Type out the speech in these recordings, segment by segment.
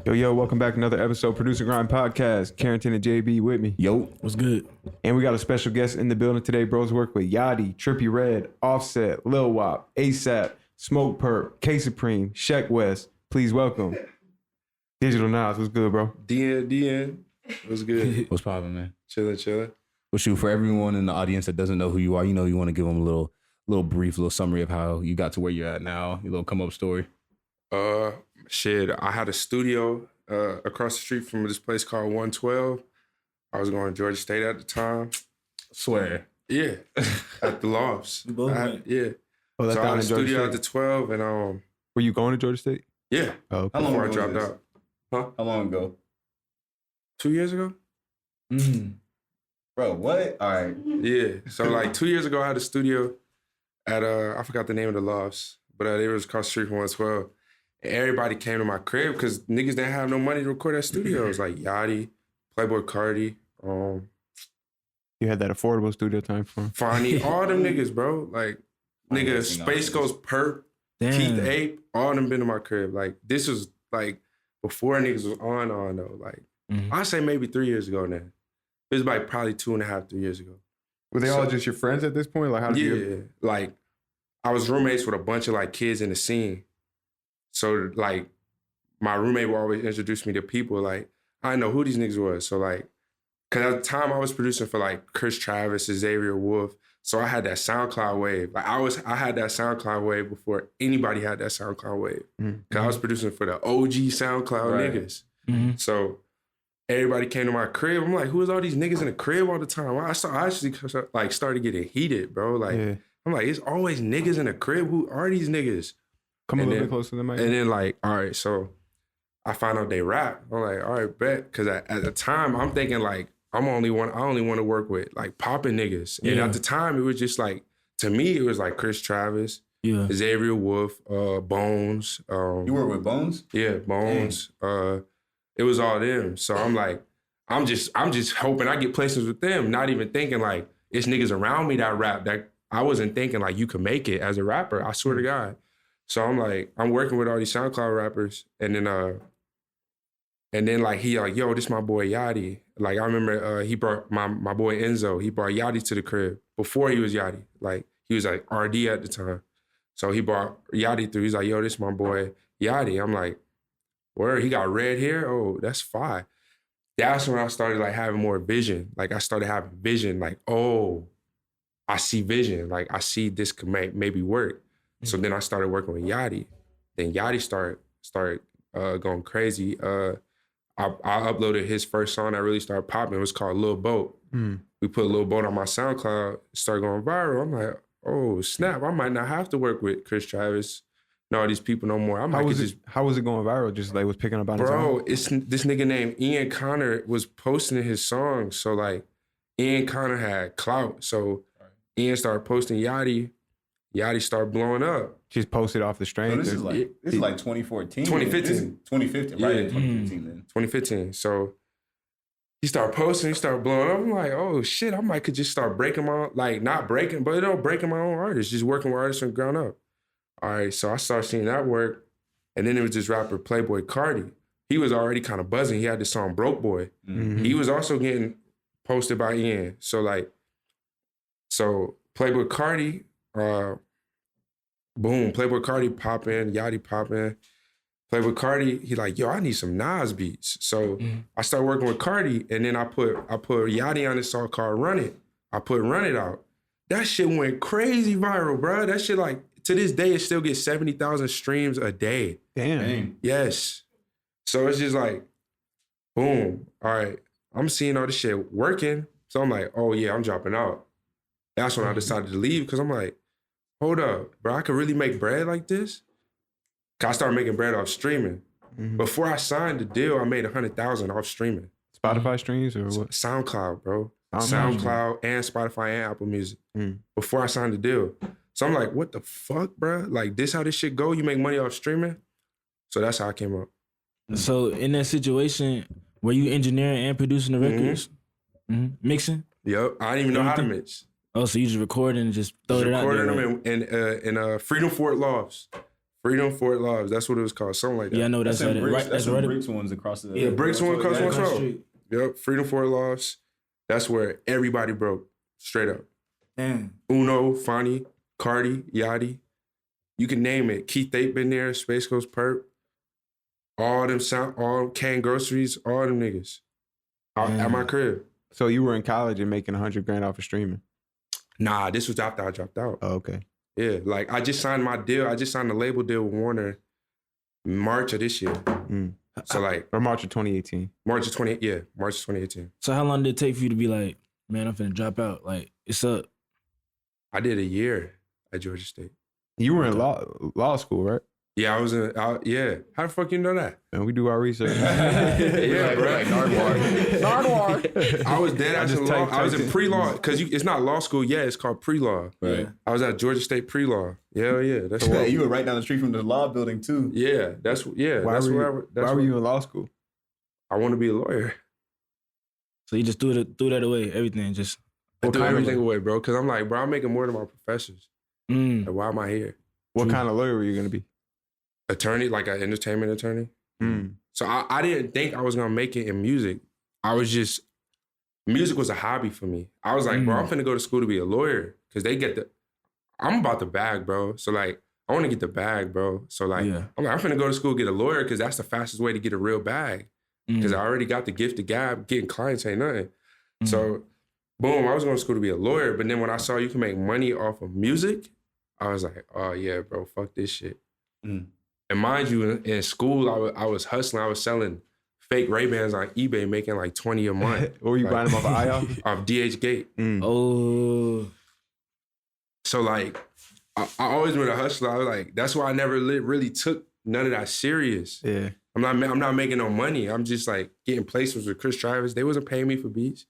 Yo, welcome back to another episode of Producergrind Podcast. Carrington and JB with me. Yo, what's good? And we got a special guest in the building today. Bros work with Yachty, Trippie Redd, Offset, Lil Wop, ASAP, Smoke Perp, K Supreme, Sheck West. Please welcome Digital Nas. What's good, bro? DN. What's good? What's poppin', man? Chilling. Well, shoot, for everyone in the audience that doesn't know who you are, you want to give them a little brief, little summary of how you got to where you're at now, your little come up story. I had a studio across the street from this place called 112. I was going to Georgia State at the time. Swear. Yeah, at the Lofts. You both went? Yeah. Oh, that's So I down had a in Georgia studio State. at the 12, and Were you going to Georgia State? yeah. Oh, okay. How long Before I ago dropped was out. Huh? How long ago? 2 years ago? Mm-hmm. Bro, what? All right. Yeah. So like 2 years ago, I had a studio at I forgot the name of the Lofts, but it was across the street from 112. And everybody came to my crib because niggas didn't have no money to record at studios, like Yachty, Playboy Carti, You had that affordable studio time for him. Fonny, all them niggas, bro. Like, nigga, Space Ghost Perp, Keith Ape, all them been to my crib. Like, this was like before niggas was on though. Like, I'd say maybe 3 years ago now. It was like probably 2.5, 3 years ago. Were they all just your friends at this point? Like, how did you? Like, I was roommates with a bunch of like kids in the scene. So like, my roommate would always introduce me to people. Like, I didn't know who these niggas was. So like, cause at the time I was producing for like Chris Travis, Xavier Wolf. So I had that SoundCloud wave. Like I had that SoundCloud wave before anybody had that SoundCloud wave. Cause I was producing for the OG SoundCloud niggas. So everybody came to my crib. I'm like, who is all these niggas in the crib all the time? I actually like started getting heated, bro. Like, I'm like, it's always niggas in the crib. Who are these niggas? Come a little bit closer to the mic. And then like, all right, so I found out they rap. I'm like, all right, bet. Cause at the time I'm thinking like, I only want to work with like popping niggas. And at the time it was just like, to me, it was like Chris Travis, Xavier Wolf, Bones. You work with Bones? Yeah, Bones. It was all them. So I'm like, I'm just hoping I get placements with them, not even thinking like it's niggas around me that rap. That I wasn't thinking like you could make it as a rapper. I swear to God. So I'm like, I'm working with all these SoundCloud rappers, and then like he like, yo, this my boy Yachty. Like I remember he brought my boy Enzo. He brought Yachty to the crib before he was Yachty. Like he was like RD at the time. So he brought Yachty through. He's like, yo, this my boy Yachty. I'm like, word, he got red hair? Oh, that's fine. That's when I started like having more vision. Like I started having vision, like, oh, I see vision. Like I see this could maybe work. So then I started working with Yachty. Then Yachty started going crazy. I uploaded his first song that really started popping. It was called Lil Boat. We put Lil Boat on my SoundCloud. It started going viral. I'm like, oh, snap. I might not have to work with Chris Travis and all these people no more. How was it going viral? Just like was picking up on his own? Bro, it's this nigga named Ian Connor was posting his songs. So like Ian Connor had Clout. So Ian started posting Yachty. Yachty started blowing up. Just posted off the strength. So this is like 2014. 2015. 2015, right? 2015 then. 2015. So he started posting, he started blowing up. I'm like, oh shit, I could just start breaking my own, like not breaking, but breaking my own artists, just working with artists from the ground up. All right, so I started seeing that work. And then it was this rapper, Playboy Carti. He was already kind of buzzing. He had this song, Broke Boy. He was also getting posted by Ian. So Playboy Carti, boom, Playboy Carti popping, Yachty popping. Playboy Carti, he like, yo, I need some Nas beats. So I started working with Carti, and then I put Yachty on this song called Run It. I put Run It out. That shit went crazy viral, bro. That shit like, to this day, it still gets 70,000 streams a day. Damn. Yes. So it's just like, boom. All right, I'm seeing all this shit working. So I'm like, oh yeah, I'm dropping out. That's when I decided to leave, because I'm like, hold up, bro, I could really make bread like this? I started making bread off streaming. Before I signed the deal, I made 100,000 off streaming. Spotify streams or what? SoundCloud, bro. SoundCloud and Spotify and Apple Music. Before I signed the deal. So I'm like, what the fuck, bro? Like, this how this shit go? You make money off streaming? So that's how I came up. So in that situation, were you engineering and producing the records? Mixing? Yep. I didn't even know how to mix. Oh, so you just recording and just throw it out there? Recording them in Freedom Fort Lofts. Freedom Fort Loves. That's what it was called. Something like that. Yeah, I know that's right. That's right. Bricks ones across the. Yeah, Bricks one across Across the 112. street. Yep, Freedom Fort Loves. That's where everybody broke. Straight up. Damn. Uno, Fonny, Carti, Yachty. You can name it. Keith Ape been there. Space Coast Perp. All canned groceries. All them niggas. At my crib. So you were in college and making $100,000 off of streaming? Nah, this was after I dropped out. Oh, okay. Yeah, like I just signed my deal. I just signed the label deal with Warner March of this year. So like, Or March of 2018. March of 2018. So how long did it take for you to be like, man, I'm finna drop out? Like, it's up. I did a year at Georgia State. You were in law school, right? Yeah, I was in. Yeah, how the fuck you know that? And we do our research. Yeah, bro. Like Nardwar. I was dead after law. I was in typed pre-law because it's not law school yet. It's called pre-law. Right. I was at Georgia State pre-law. Yeah. That's Yeah, what. you were right down the street from the law building too. Yeah, that's Why that's were where you in law school? I want to be a lawyer. So you just threw that away, everything, just. I What threw kind of everything away, bro. Because I'm like, bro, I'm making more than my professors. Mm. Like, why am I here? What kind of lawyer were you going to be? Attorney, like an entertainment attorney. So I didn't think I was gonna make it in music. I was just, music was a hobby for me. I was like, bro, I'm finna go to school to be a lawyer because they get I'm about the bag, bro. So like, I want to get the bag, bro. So like, I'm finna go to school get a lawyer because that's the fastest way to get a real bag. Because I already got the gift of gab, getting clients ain't nothing. So boom, I was going to school to be a lawyer. But then when I saw you can make money off of music, I was like, oh yeah, bro, fuck this shit. And mind you, in school, I was hustling. I was selling fake Ray-Bans on eBay, making like 20 a month. Or were you buying them off of IOF? Off DH Gate. Oh. So like, I always been a hustler. I was like, that's why I never really took none of that serious. Yeah. I'm not making no money. I'm just like getting placements with Chris Travis. They wasn't paying me for beats.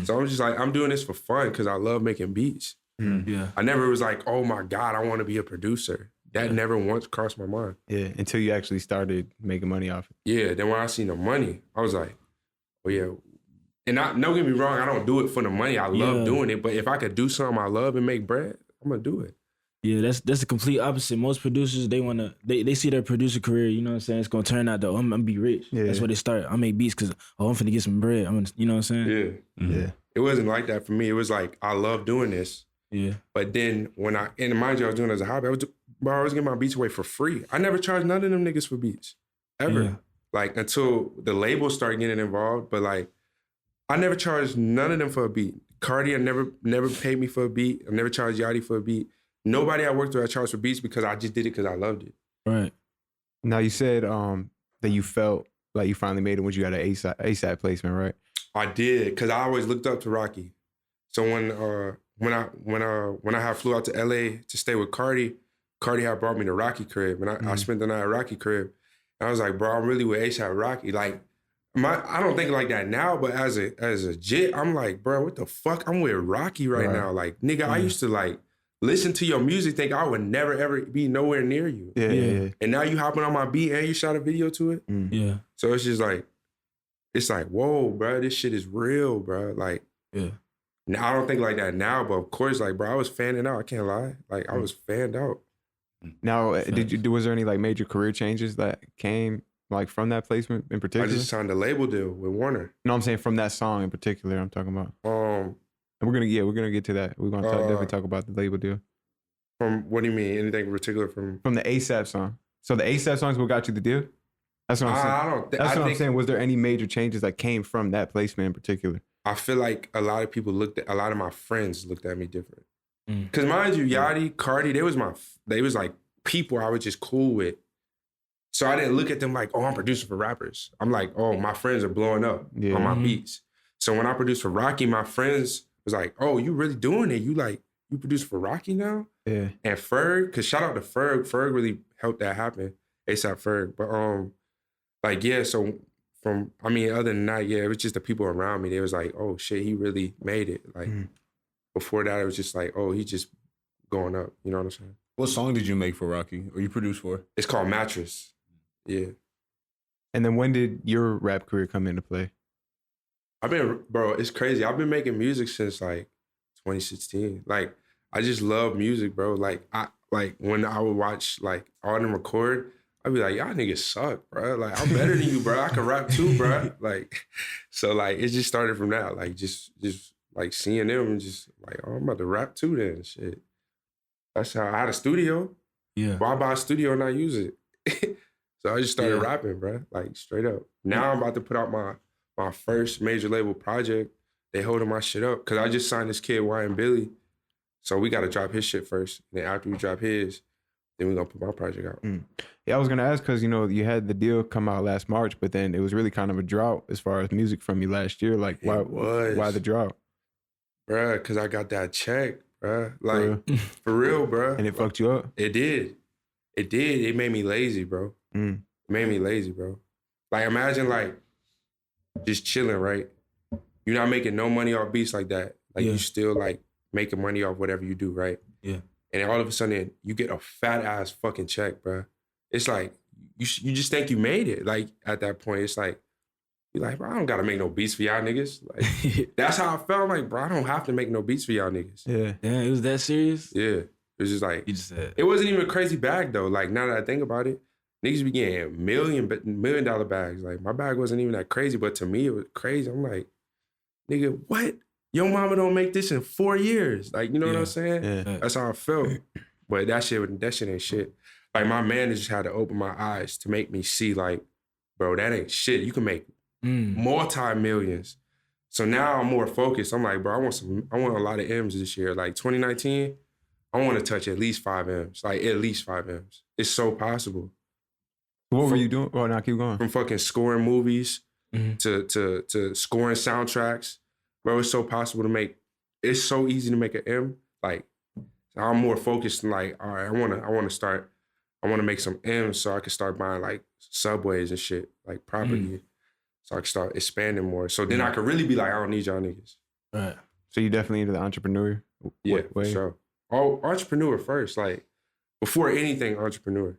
So I'm just like, I'm doing this for fun because I love making beats. Yeah. I never was like, oh my God, I want to be a producer. That never once crossed my mind. Yeah, until you actually started making money off it. Yeah, then when I seen the money, I was like, oh yeah. And don't get me wrong, I don't do it for the money. I love doing it. But if I could do something I love and make bread, I'm going to do it. Yeah, that's the complete opposite. Most producers, they see their producer career, you know what I'm saying? It's gonna turn out though, I'm gonna be rich. Yeah. That's where they start. I make beats because I'm finna get some bread. You know what I'm saying? Yeah. It wasn't like that for me. It was like, I love doing this. Yeah. But then and mind you, I was doing it as a hobby. I was giving my beats away for free. I never charged none of them niggas for beats. Ever. Yeah. Like until the label started getting involved. But like, I never charged none of them for a beat. Carti never paid me for a beat. I never charged Yachty for a beat. Nobody I worked with I charged for beats because I just did it because I loved it. Right. Now you said that you felt like you finally made it when you got an ASAP placement, right? I did, because I always looked up to Rocky. So when I had flew out to LA to stay with Carti had brought me to Rocky crib, and I spent the night at Rocky crib. And I was like, bro, I'm really with ASAP Rocky. Like, I don't think like that now, but as a jit, I'm like, bro, what the fuck? I'm with Rocky right now. Like, nigga, I used to like listen to your music, think I would never ever be nowhere near you. Yeah. And now you hopping on my beat and you shot a video to it. Yeah. So it's just like, whoa, bro, this shit is real, bro. Like, now I don't think like that now, but of course, like, bro, I was fanning out. I can't lie. Like, I was fanned out. Now, was there any like major career changes that came like from that placement in particular? I just signed a label deal with Warner. No, I'm saying from that song in particular. I'm talking about. And we're gonna get to that. We're gonna definitely talk about the label deal. From what do you mean? Anything in particular from the ASAP song? So the ASAP songs what got you the deal? That's what I'm saying. I'm saying. Was there any major changes that came from that placement in particular? I feel like a lot of my friends looked at me different. Cause mind you, Yachty, Carti, they was like people I was just cool with. So I didn't look at them like, oh, I'm producing for rappers. I'm like, oh, my friends are blowing up on my beats. So when I produced for Rocky, my friends was like, oh, you really doing it? You produce for Rocky now? Yeah. And Ferg, cause shout out to Ferg. Ferg really helped that happen. ASAP Ferg. But so other than that, it was just the people around me. They was like, oh shit, he really made it. Like before that, it was just like, oh, he just going up. You know what I'm saying? What song did you make for Rocky or you produced for? It's called Mattress. Yeah. And then when did your rap career come into play? It's crazy. I've been making music since like 2016. Like, I just love music, bro. Like like when I would watch like all them record, I'd be like, y'all niggas suck, bro. Like I'm better than you, bro. I can rap too, bro. Like, so like it just started from that. Like just like seeing them and just like, oh, I'm about to rap too then. Shit. That's how I had a studio. Yeah. Why buy a studio and not use it? So I just started rapping, bro. Like straight up. Now I'm about to put out my first major label project. They holding my shit up. Cause I just signed this kid, Y and Billy. So we gotta drop his shit first. And then after we drop his, then we're gonna put my project out. Yeah, I was gonna ask because you had the deal come out last March, but then it was really kind of a drought as far as music from you last year. Like why the drought? Bruh, cause I got that check, bruh. Like for real, bruh. And it fucked you up? It did. It did. It made me lazy, bro. It made me lazy, bro. Like imagine like just chilling, right? You're not making no money off beats like that. Like you still like making money off whatever you do, right? Yeah. And then all of a sudden you get a fat ass fucking check, bro. It's like you just think you made it. Like at that point, it's like you're like, bro, I don't gotta make no beats for y'all niggas. Like that's how I felt. Like, bro, I don't have to make no beats for y'all niggas. Yeah. Damn, it was that serious? Yeah. It was just like You just said it wasn't even a crazy bag though. Like now that I think about it, niggas be getting $1 million bags. Like my bag wasn't even that crazy, but to me it was crazy. I'm like, nigga, what? Your mama don't make this in 4 years. Like, you know what I'm saying? Yeah. That's how I felt. But that shit ain't shit. Like my man just had to open my eyes to make me see like, bro, that ain't shit. You can make multi-millions. So now I'm more focused. I'm like, bro, I want a lot of M's this year. Like 2019, I want to touch at least 5 M's. Like at least 5 M's. It's so possible. What were you doing? Oh, now keep going. From fucking scoring movies to scoring soundtracks. Bro, it's so possible to make, it's so easy to make an M. Like, I'm more focused and like, all right, I want to make some M's so I can start buying like subways and shit, like property. So I can start expanding more. So then I could really be like, I don't need y'all niggas. right. So you definitely into the entrepreneur Yeah, way? for sure. Oh, entrepreneur first. Like, before anything, entrepreneur.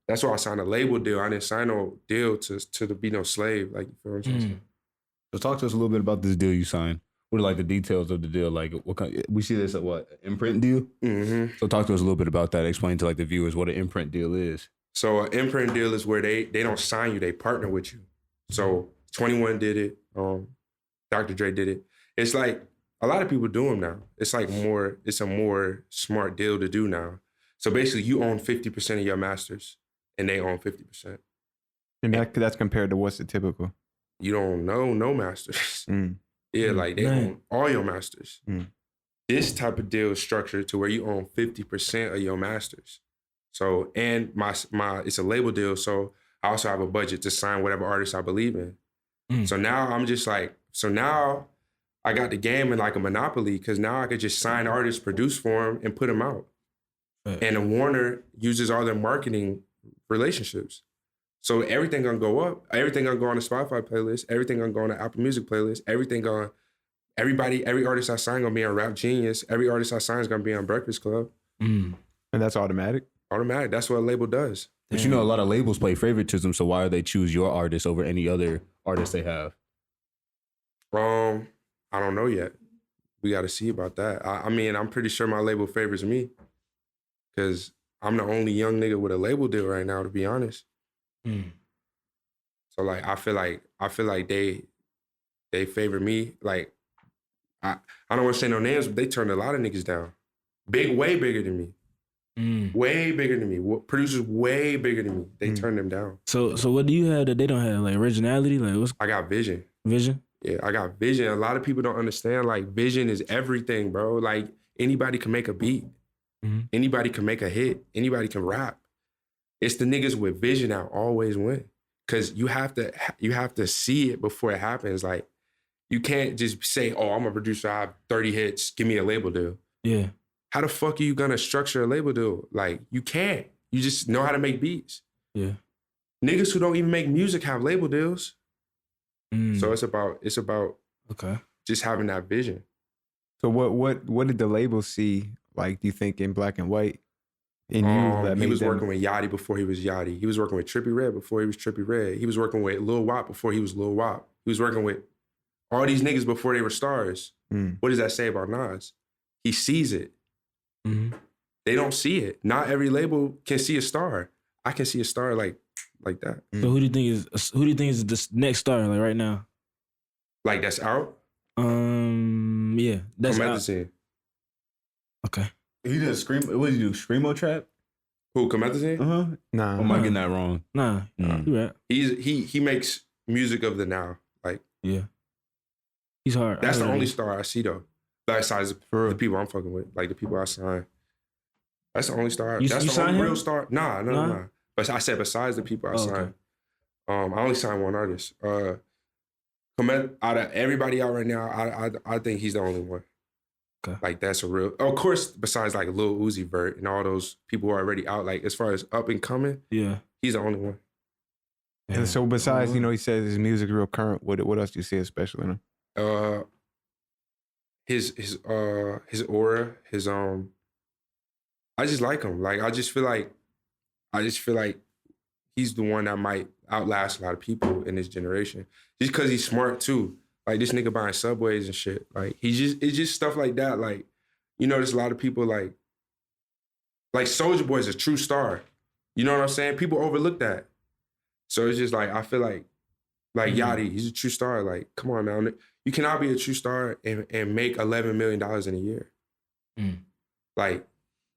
That's why I signed a label deal. I didn't sign no deal to be no slave. Like, you feel what I'm saying? So talk to us a little bit about this deal you signed. What are like the details of the deal? Like what kind? We see this at what, Imprint deal? So talk to us a little bit about that. Explain to like the viewers what an Imprint deal is. So an Imprint deal is where they don't sign you, they partner with you. So 21 did it. Dr. Dre did it. It's like a lot of people do them now. It's like it's a more smart deal to do now. So basically you own 50% of your masters and they own 50%. And that's compared to what's the typical? You don't know no masters. Yeah, like they own all your masters. This type of deal is structured to where you own 50% of your masters. So, and my it's a label deal, so I also have a budget to sign whatever artist I believe in. So now I'm just like, now I got the game in like a monopoly because now I could just sign artists, produce for them, and put them out. And the Warner uses all their marketing relationships. So everything gonna go up. Everything gonna go on the Spotify playlist. Everything gonna go on the Apple Music playlist. Every artist I sign gonna be on Rap Genius. Every artist I sign is gonna be on Breakfast Club. And that's automatic? Automatic. That's what a label does. But you know, a lot of labels play favoritism. So why do they choose your artist over any other artist they have? I don't know yet. We got to see about that. I mean, I'm pretty sure my label favors me because I'm the only young nigga with a label deal right now, to be honest. So like, I feel like they favor me. Like, I don't want to say no names, but they turned a lot of niggas down. Way bigger than me. Way bigger than me. Producers way bigger than me. They turned them down. So what do you have that they don't have? Like originality? Like I got vision. Vision? Yeah, I got vision. A lot of people don't understand, like, vision is everything, bro. Like, anybody can make a beat. Anybody can make a hit. Anybody can rap. It's the niggas with vision that always win. Cause you have to see it before it happens. Like, you can't just say, oh, I'm a producer, I have 30 hits, give me a label deal. Yeah. How the fuck are you gonna structure a label deal? Like, you can't. You just know how to make beats. Yeah. Niggas who don't even make music have label deals. So it's about okay, just having that vision. So what did the label see, like, do you think, in Black and White? In you that he was made them... working with Yachty before he was Yachty. He was working with Trippie Redd before he was Trippie Redd. He was working with Lil Wop before he was Lil Wop. He was working with all these niggas before they were stars. What does that say about Nas? He sees it. They don't see it. Not every label can see a star. I can see a star like that. So who do you think is the next star like right now? Like that's out? Yeah, that's Come at out. the scene. Okay. He did scream. What did you do? Screamo trap? Who come at the scene? Nah. Or am I getting that wrong? Nah, you right. He makes music of the now. Like Yeah. He's hard. that's I the heard only him. star I see though. Besides the people I'm fucking with, like the people I sign. That's the only star. You That's the sign only him? real star. Nah. Nah? But I said besides the people I Oh, sign. okay. I only signed one artist. Out of everybody out right now, I think he's the only one. Okay. Like that's a real. Of course, besides like Lil Uzi Vert and all those people who are already out. Like as far as up and coming, Yeah. he's the only one. And so besides, he says his music's real current. What else do you see as special in him? His aura, I just like him. Like I just feel like he's the one that might outlast a lot of people in this generation. Just because he's smart too. Like this nigga buying Subways and shit. Like it's just stuff like that. Like, there's a lot of people like Soulja Boy is a true star. You know what I'm saying? People overlook that. So it's just like, I feel like Yachty, he's a true star. Like, come on, man. You cannot be a true star and make $11 million in a year. Like,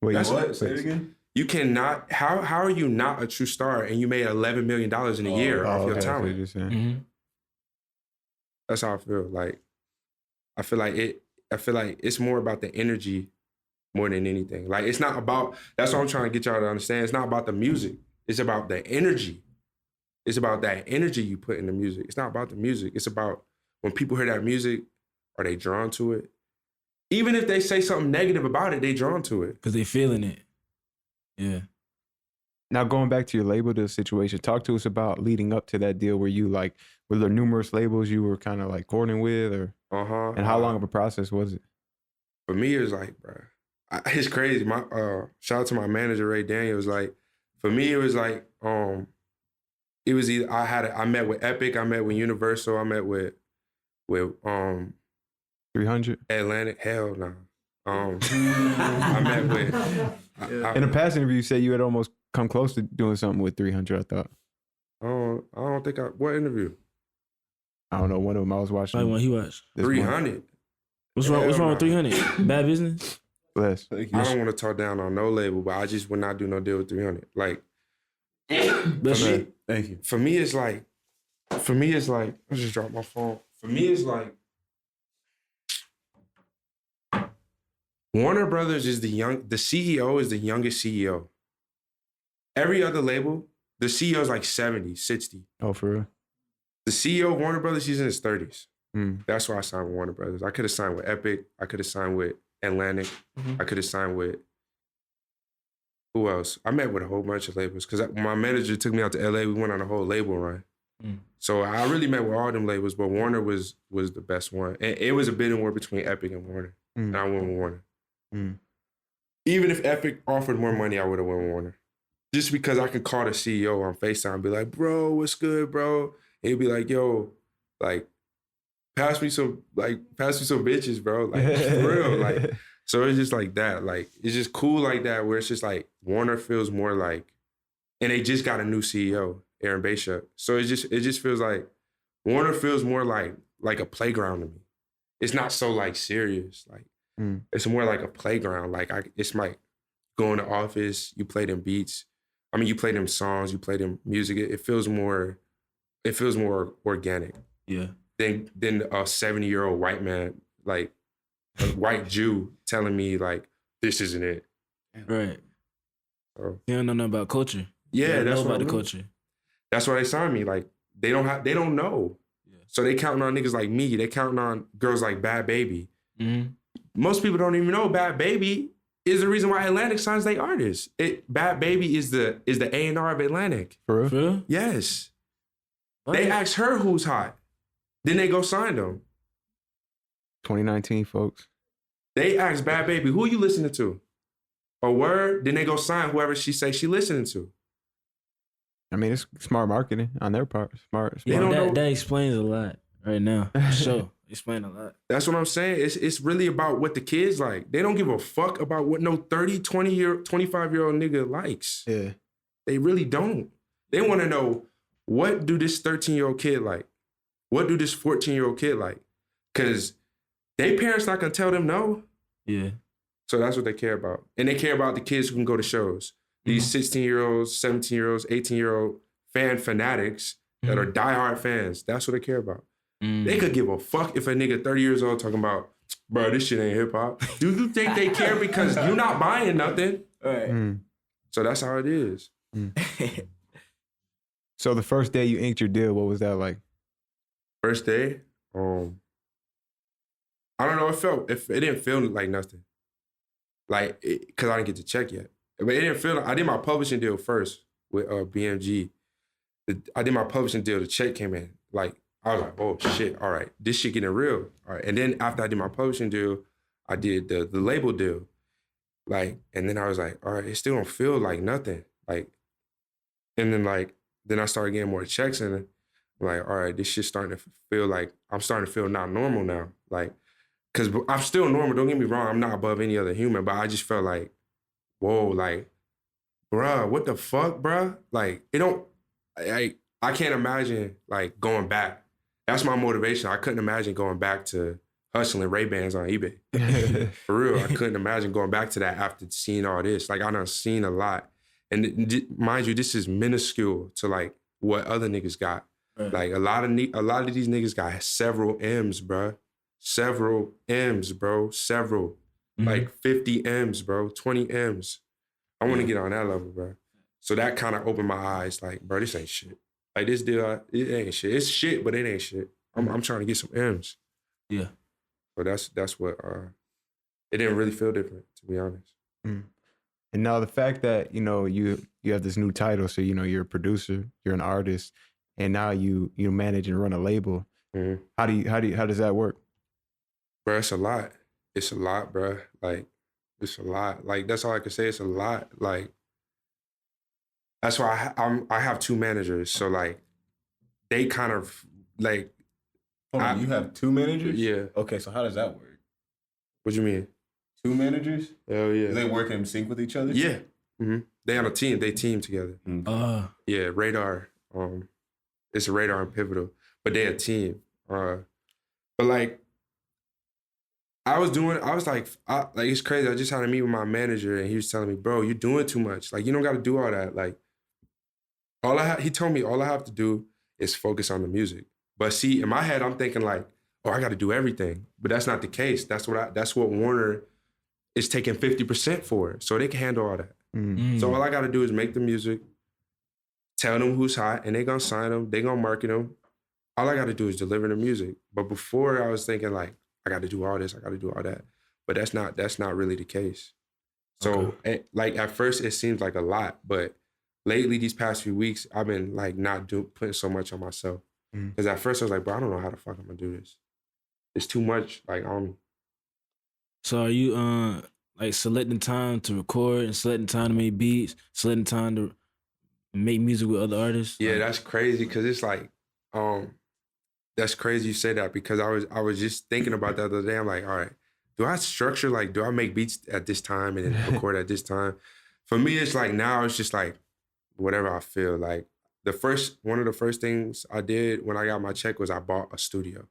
Wait, that's What? Say it again. You cannot. How are you not a true star and you made $11 million in a year off your okay, talent? so you're just saying. Mm-hmm. That's how I feel. Like, I feel like it's more about the energy more than anything. Like, it's not about. That's what I'm trying to get y'all to understand. It's not about the music. It's about the energy. It's about that energy you put in the music. It's not about the music. It's about when people hear that music, are they drawn to it? Even if they say something negative about it, they drawn to it. Because they feeling it. Yeah. Now going back to your label deal situation, talk to us about leading up to that deal. Were there numerous labels you were kind of like courting with, or and how long of a process was it? For me, it was like, bro, it's crazy. My shout out to my manager Ray Daniels. Like, for me, it was like, it was either I met with Epic, I met with Universal, I met with 300. Atlantic. Hell no. I met with. In a past interview, you said you had almost come close to doing something with 300. I thought. I don't think what interview? I don't know. One of them I was watching. Like when he watched. 300. What's wrong with 300? Bad business? Less. I don't want to talk down on no label, but I just would not do no deal with 300. Like, Thank you. For me, it's like, I just dropped my phone. For me, it's like, Warner Brothers is the CEO is the youngest CEO. Every other label, the CEO is like 70, 60. Oh, for real? The CEO of Warner Brothers, he's in his 30s. Mm. That's why I signed with Warner Brothers. I could have signed with Epic. I could have signed with Atlantic. Mm-hmm. I could have signed with, who else? I met with a whole bunch of labels because my manager took me out to LA. We went on a whole label run. Mm. So I really met with all them labels, but Warner was the best one. And it was a bidding war between Epic and Warner. Mm. And I went with Warner. Mm. Even if Epic offered more money, I would have went with Warner. Just because I could call the CEO on FaceTime and be like, bro, what's good, bro? And he'd be like, yo, like, pass me some bitches, bro. Like, for real. Like, so it's just like that. Like, it's just cool like that, where it's just like Warner feels more like, and they just got a new CEO, Aaron Bishop. So it just feels like Warner feels more like a playground to me. It's not so like serious. Like, it's more like a playground. Like, it's like go in the office, you play them beats. I mean, you play them songs, you play them music. It feels more organic. Yeah. Than a 70-year-old white man, like a white Jew, telling me like this isn't it. Right. So, You don't know nothing about culture. yeah, You that's know what about I the mean. culture. That's why they signed me. Like they don't know. Yeah. So they counting on niggas like me. They counting on girls like Bad Baby. Mm-hmm. Most people don't even know Bad Baby is the reason why Atlantic signs their artists. Bad Baby is the A&R of Atlantic. For real? For real? Yes. What? They asked her who's hot. Then they go sign them. 2019, folks. They asked Bad Baby, who you listening to? A word, then they go sign whoever she say she listening to. I mean, it's smart marketing on their part. Smart. They don't know. That explains a lot right now. For sure. explain a lot. That's what I'm saying. It's really about what the kids like. They don't give a fuck about what no 30, 25-year-old nigga likes. Yeah. They really don't. They want to know, what do this 13-year-old kid like? What do this 14-year-old kid like? Because they parents not going to tell them no. Yeah. So that's what they care about. And they care about the kids who can go to shows. These 16-year-olds, 17-year-olds, 18-year-old fan fanatics that are diehard fans. That's what they care about. They could give a fuck if a nigga 30 years old talking about, bro, this shit ain't hip hop. Do you think they care because you're not buying nothing? Right. So that's how it is. So the first day you inked your deal, what was that like? First day, I don't know. It didn't feel like nothing. Like, because I didn't get the check yet. But it didn't feel like, I did my publishing deal first with BMG. I did my publishing deal, the check came in. Like, I was like, oh shit, all right, this shit getting real. All right. And then after I did my publishing deal, I did the label deal. Like, and then I was like, all right, it still don't feel like nothing. Like, and then I started getting more checks and I'm like, all right, this shit's starting to feel like, I'm starting to feel not normal now. Like, cause I'm still normal, don't get me wrong, I'm not above any other human, but I just felt like, whoa, like, bruh, what the fuck, bruh? Like, I can't imagine like going back. That's my motivation. I couldn't imagine going back to hustling Ray-Bans on eBay. For real, I couldn't imagine going back to that after seeing all this. Like, I done seen a lot. And mind you, this is minuscule to like what other niggas got. Right. Like a lot of these niggas got several M's, bro. Several M's, bro. Several. Like 50 M's, bro. 20 M's. I want to get on that level, bro. So that kind of opened my eyes. Like, bro, this ain't shit. Like this deal, it ain't shit. It's shit, but it ain't shit. I'm trying to get some M's. Yeah. So that's what. It didn't really feel different, to be honest. And now the fact that you have this new title, so you're a producer, you're an artist, and now you manage and run a label. How does that work? Bro, it's a lot. It's a lot, bro. Like, it's a lot. Like, that's all I can say. It's a lot. Like, that's why I have two managers. So like, they kind of like. Hold on, you have two managers? Yeah. Okay, so how does that work? What you mean? Two managers? Hell yeah. Do they work in sync with each other? Yeah. They on a team. They team together. Yeah, Radar. It's Radar and Pivotal, but they a team. But like, I was like, it's crazy. I just had a meet with my manager, and he was telling me, bro, you're doing too much. Like, you don't got to do all that. Like, he told me all I have to do is focus on the music. But see, in my head, I'm thinking like, oh, I got to do everything. But that's not the case. That's what Warner is taking 50% for, so they can handle all that. So all I got to do is make the music, tell them who's hot, and they gonna sign them. They gonna market them. All I got to do is deliver the music. But before, I was thinking like, I got to do all this, I got to do all that. But that's not really the case. So like at first, it seems like a lot, but lately, these past few weeks, I've been like not putting so much on myself. Because at first I was like, bro, I don't know how the fuck I'm gonna do this. It's too much like on me. So are you like selecting time to record and selecting time to make beats, selecting time to make music with other artists? Yeah, that's crazy because it's like, that's crazy you say that because I was just thinking about that the other day. I'm like, all right, do I make beats at this time and then record at this time? For me, it's like now it's just like whatever I feel. Like one of the first things I did when I got my check was I bought a studio.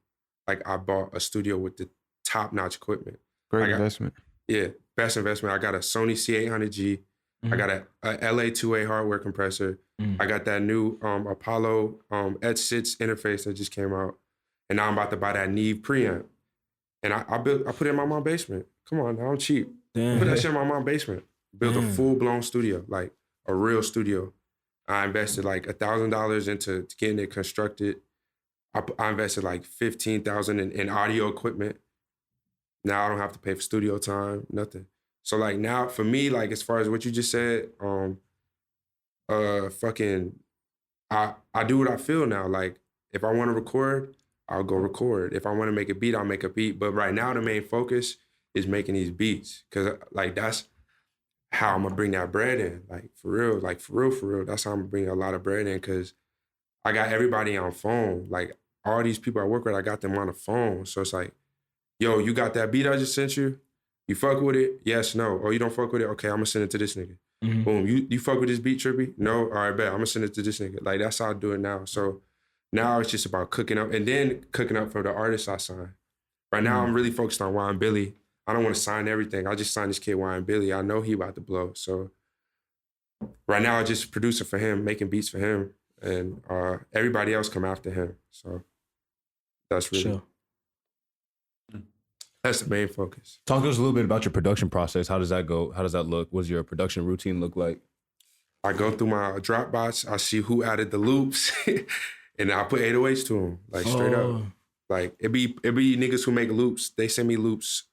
Like I bought a studio with the top-notch equipment. Great investment. Yeah, best investment. I got a Sony C800G. I got a LA2A hardware compressor. I got that new Apollo H6 interface that just came out. And now I'm about to buy that Neve preamp. And I put it in my mom's basement. Come on, now I'm cheap. Damn. Put that shit in my mom's basement. Built a full-blown studio, like a real studio. I invested like $1,000 into getting it constructed. I invested like $15,000 in audio equipment. Now I don't have to pay for studio time, nothing. So like now for me, like as far as what you just said, I do what I feel now. Like if I want to record, I'll go record. If I want to make a beat, I'll make a beat. But right now the main focus is making these beats. Cause like that's how I'm gonna bring that bread in. Like for real. That's how I'm gonna bring a lot of bread in. Cause I got everybody on phone. Like all these people I work with, I got them on the phone. So it's like, yo, you got that beat I just sent you? You fuck with it? Yes, no. Oh, you don't fuck with it? Okay, I'm gonna send it to this nigga. Mhm. Boom. You fuck with this beat, Trippy? No? All right, bet. I'm gonna send it to this nigga. Like, that's how I do it now. So now it's just about cooking up and then cooking up for the artists I sign. Right now, I'm really focused on Wine Billy. I don't want to sign everything. I just signed this kid, Wine Billy. I know he about to blow. So right now, I just producing for him, making beats for him. And everybody else come after him. So that's really... Sure. That's the main focus. Talk to us a little bit about your production process. How does that go? How does that look? What's your production routine look like? I go through my Dropbox. I see who added the loops, and I put 808s to them, like straight up. Like it be niggas who make loops. They send me loops,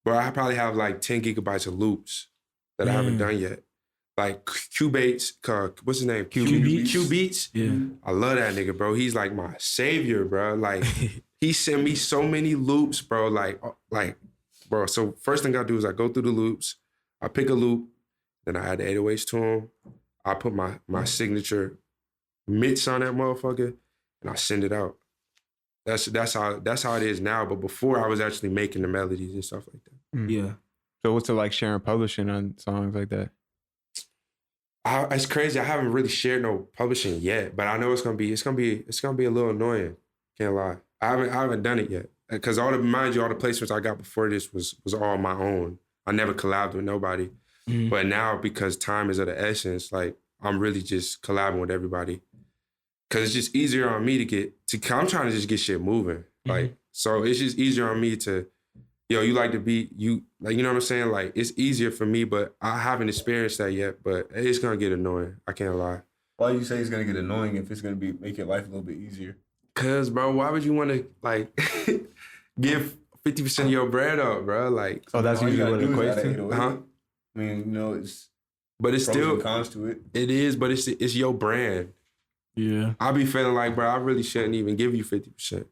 but I probably have like 10 gigabytes of loops that I haven't done yet. Like Cubates, what's his name? Q Beats. Yeah. I love that nigga, bro. He's like my savior, bro. Like he sent me so many loops, bro. Like, bro. So first thing I do is I go through the loops. I pick a loop, then I add the 808s to them. I put my signature mix on that motherfucker, and I send it out. That's how it is now. But before, I was actually making the melodies and stuff like that. Yeah. So what's it like sharing publishing on songs like that? It's crazy. I haven't really shared no publishing yet, but I know it's gonna be a little annoying. Can't lie. I haven't done it yet because all the placements I got before this was all my own. I never collabed with nobody. Mm-hmm. But now because time is of the essence, like I'm really just collabing with everybody because it's just easier on me I'm trying to just get shit moving. Like so, it's just easier on me to. Yo, you like to be, you know what I'm saying? Like, it's easier for me, but I haven't experienced that yet, but it's going to get annoying. I can't lie. Why do you say it's going to get annoying if it's going to make your life a little bit easier? Because, bro, why would you want to, like, give 50% of your bread up, bro? Like, oh, that's usually what it equates to? Huh? I mean, you know, it's still, and cons to it. It is, but it's your brand. Yeah. I be feeling like, bro, I really shouldn't even give you 50%.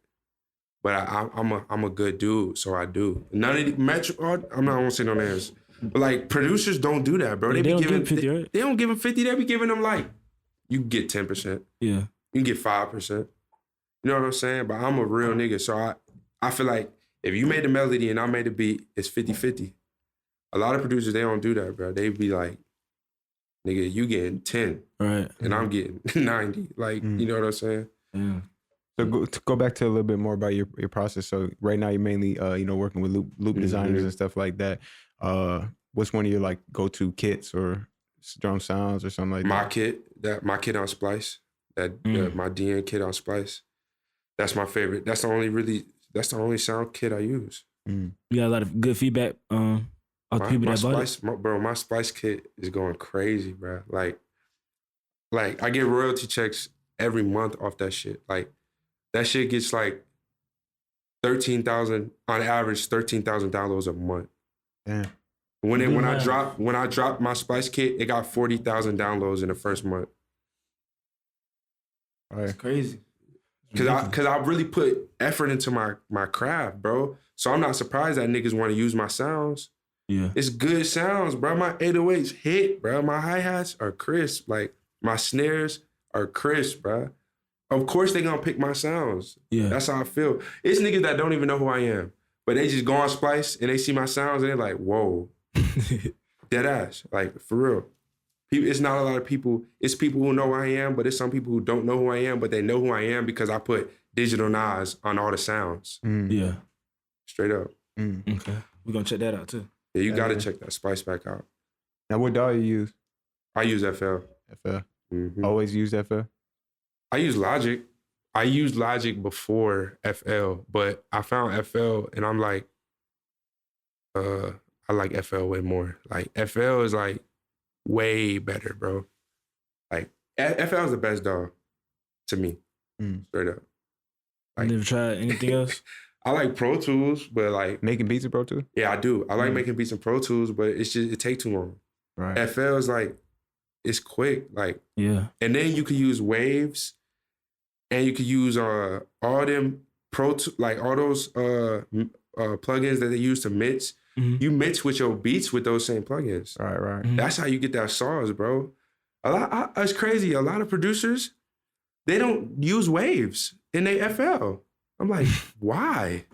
But I'm a good dude, so I do. None of the Metro, I'm not gonna say no names, but like producers don't do that, bro. They be giving 50, right? They don't give them 50. They be giving them like, you get 10%. Yeah, you can get 5%. You know what I'm saying? But I'm a real nigga, so I feel like if you made the melody and I made the beat, it's 50-50. A lot of producers they don't do that, bro. They be like, nigga, you getting 10, right? And I'm getting 90. Like, you know what I'm saying? Yeah. So to go back to a little bit more about your process. So right now you're mainly working with loop designers and stuff like that. What's one of your like go-to kits or drum sounds or something like that? My kit on Splice. My DN kit on Splice. That's my favorite. That's the only sound kit I use. You got a lot of good feedback of the people that bought it? My Splice kit is going crazy, bro. Like I get royalty checks every month off that shit. Like that shit gets like 13,000 on average, 13,000 downloads a month. Yeah. When I dropped my Splice kit, it got 40,000 downloads in the first month. All right. That's crazy. Cause I really put effort into my craft, bro. So I'm not surprised that niggas want to use my sounds. Yeah. It's good sounds, bro. My 808s hit, bro. My hi-hats are crisp. Like my snares are crisp, bro. Of course they gonna pick my sounds. Yeah. That's how I feel. It's niggas that don't even know who I am. But they just go on Splice and they see my sounds and they're like, whoa. Dead ass. Like, for real. It's not a lot of people. It's people who know who I am, but it's some people who don't know who I am, but they know who I am because I put Digital Nas on all the sounds. Yeah. Straight up. Okay. We're gonna check that out too. Yeah, you gotta check that Splice back out. Now, what DAW you use? I use FL. FL. Always use FL? I use Logic. I used Logic before FL, but I found FL and I'm like, I like FL way more. Like FL is like way better, bro. Like FL is the best DAW to me, straight up. Like, never tried anything else? I like Pro Tools, but like making beats in Pro Tools? Yeah, I do. I like making beats in Pro Tools, but it takes too long. Right. FL is like, it's quick, like and then you could use waves, and you could use all them all those plugins that they use to mix. You mix with your beats with those same plugins. Right. That's how you get that sauce, bro. It's crazy. A lot of producers, they don't use waves in their FL. I'm like, why?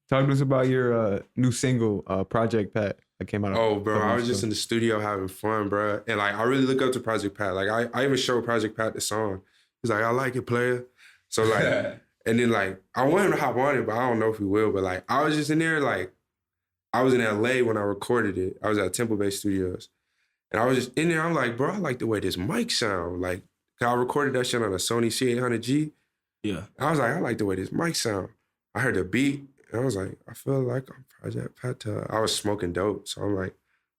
Talk to us about your new single, Project Pat, that came out. Oh, bro, I was just in the studio having fun, bro. And like, I really look up to Project Pat. Like, I even showed Project Pat the song. He's like, I like it, player. So like, and then like, I want him to hop on it, but I don't know if he will. But like, I was just in there, like, I was in LA when I recorded it. I was at Temple Bay Studios. And I was just in there, I'm like, bro, I like the way this mic sound. Like, I recorded that shit on a Sony C800G. Yeah. I was like, I like the way this mic sound. I heard the beat, and I was like, I feel like I'm Project Pat. I was smoking dope, so I'm like,